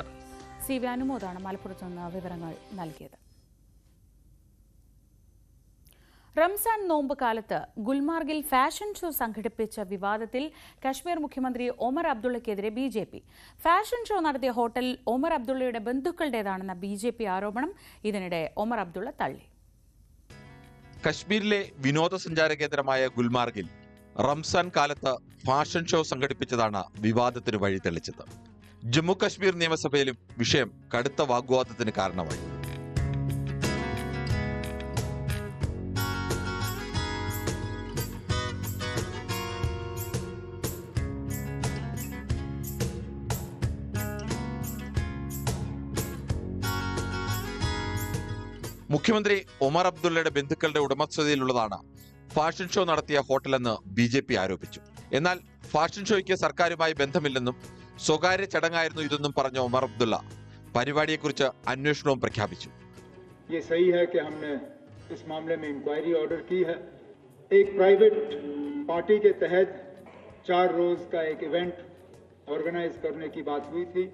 CV അനുമോദാണ് മലപ്പുറത്ത് നിന്ന് വിവരങ്ങൾ നൽകിയത്. റംസാൻ നോമ്പ് കാലത്ത് ഗുൽമാർഗിൽ ഫാഷൻ ഷോ സംഘടിപ്പിച്ച വിവാദത്തിൽ കശ്മീർ മുഖ്യമന്ത്രി ഒമർ അബ്ദുള്ളയ്ക്കെതിരെ BJP. ഫാഷൻ ഷോ നടത്തിയ ഹോട്ടൽ ഒമർ അബ്ദുള്ളയുടെ ബന്ധുക്കളുടേതാണെന്ന BJP ആരോപണം ഇതിനിടെ ഒമർ അബ്ദുള്ള തള്ളി. കശ്മീരിലെ വിനോദസഞ്ചാര കേന്ദ്രമായ ഗുൽമാർഗിൽ റംസാൻ കാലത്ത് ഫാഷൻ ഷോ സംഘടിപ്പിച്ചതാണ് വിവാദത്തിന് വഴി തെളിച്ചത്. ജമ്മു കശ്മീർ നിയമസഭയിലും വിഷയം കടുത്ത വാഗ്വാദത്തിന് കാരണമായി. മുഖ്യമന്ത്രി ഒമർ അബ്ദുള്ളയുടെ ബന്ധുക്കളുടെ ഉടമസ്ഥതയിലുള്ളതാണ് ഫാഷൻ ഷോ നടത്തിയ ഹോട്ടലെന്ന് BJP ആരോപിച്ചു. എന്നാൽ ഫാഷൻ ഷോയ്ക്ക് സർക്കാരുമായി ബന്ധമില്ലെന്നും സ്വകാര്യ ചടങ്ങായിരുന്നു ഇതെന്നും പറഞ്ഞ ഒമർ അബ്ദുള്ള പരിപാടിയെക്കുറിച്ച് അന്വേഷണവും പ്രഖ്യാപിച്ചു. ये सही है कि हमने इस मामले में इंक्वायरी ऑर्डर की है. एक प्राइवेट पार्टी के तहत 4 रोज का एक इवेंट ऑर्गेनाइज करने की बात हुई थी.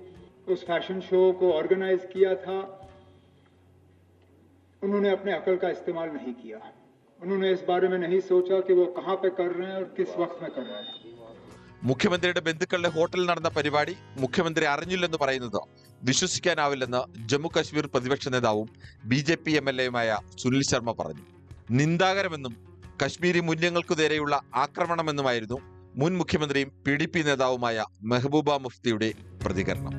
उस फैशन शो को ऑर्गेनाइज किया था. उन्होंने अपने अकल का इस्तेमाल नहीं किया. उन्होंने इस बारे में नहीं सोचा कि वो कहां पे कर रहे हैं और किस वक्त में कर रहे हैं. മുഖ്യമന്ത്രിയുടെ ബന്ധുക്കളുടെ ഹോട്ടലിൽ നടന്ന പരിപാടി മുഖ്യമന്ത്രി അറിഞ്ഞില്ലെന്ന് പറയുന്നത് വിശ്വസിക്കാനാവില്ലെന്ന് ജമ്മു കശ്മീർ പ്രതിപക്ഷ നേതാവും BJP MLAയുമായ സുനിൽ ശർമ്മ പറഞ്ഞു. നിന്ദാകരമെന്നും കശ്മീരി മൂല്യങ്ങൾക്കു നേരെയുള്ള ആക്രമണമെന്നുമായിരുന്നു മുൻ മുഖ്യമന്ത്രിയും PDP നേതാവുമായ മെഹബൂബ മുഫ്തിയുടെ പ്രതികരണം.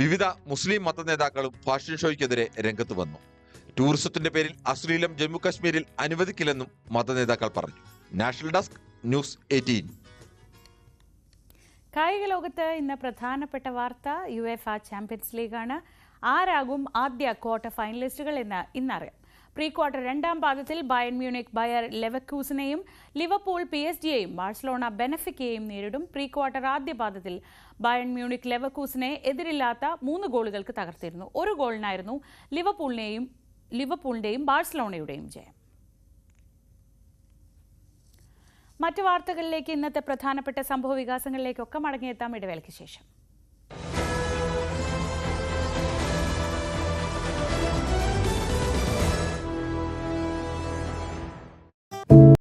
വിവിധ മുസ്ലിം മത നേതാക്കളും ഫാഷൻ ഷോയ്ക്കെതിരെ രംഗത്ത് വന്നു. ടൂറിസത്തിന്റെ പേരിൽ അശ്ലീലം ജമ്മു കശ്മീരിൽ അനുവദിക്കില്ലെന്നും മതനേതാക്കൾ പറഞ്ഞു. National desk news 18. കായിക ലോകത്ത് ഇന്ന് പ്രധാനപ്പെട്ട വാർത്ത UEFA ചാമ്പ്യൻസ് ലീഗാണ്. ആരാകും ആദ്യ ക്വാർട്ടർ ഫൈനലിസ്റ്റുകൾ എന്ന് ഇന്നറിയാം. പ്രീ ക്വാർട്ടർ രണ്ടാം പാദത്തിൽ ബയൺ മ്യൂണിക് ബയർ ലെവർകൂസനെയും ലിവർപൂൾ PSG-യെയും ബാഴ്സലോണ ബെനഫിക്കയെയും നേരിടും. പ്രീ ക്വാർട്ടർ ആദ്യ പാദത്തിൽ ബയൺ മ്യൂണിക് ലെവർകൂസനെ എതിരില്ലാത്ത 3 ഗോളുകൾക്ക് തകർത്തിരുന്നു. 1 ഗോളിനായിരുന്നു ലിവർപൂളിന്റെയും ബാഴ്സലോണയുടെയും ജയം. മറ്റു വാർത്തകളിലേക്ക്, ഇന്നത്തെ പ്രധാനപ്പെട്ട സംഭവ വികാസങ്ങളിലേക്കൊക്കെ മടങ്ങിയെത്താം ഇടവേളയ്ക്ക് ശേഷം.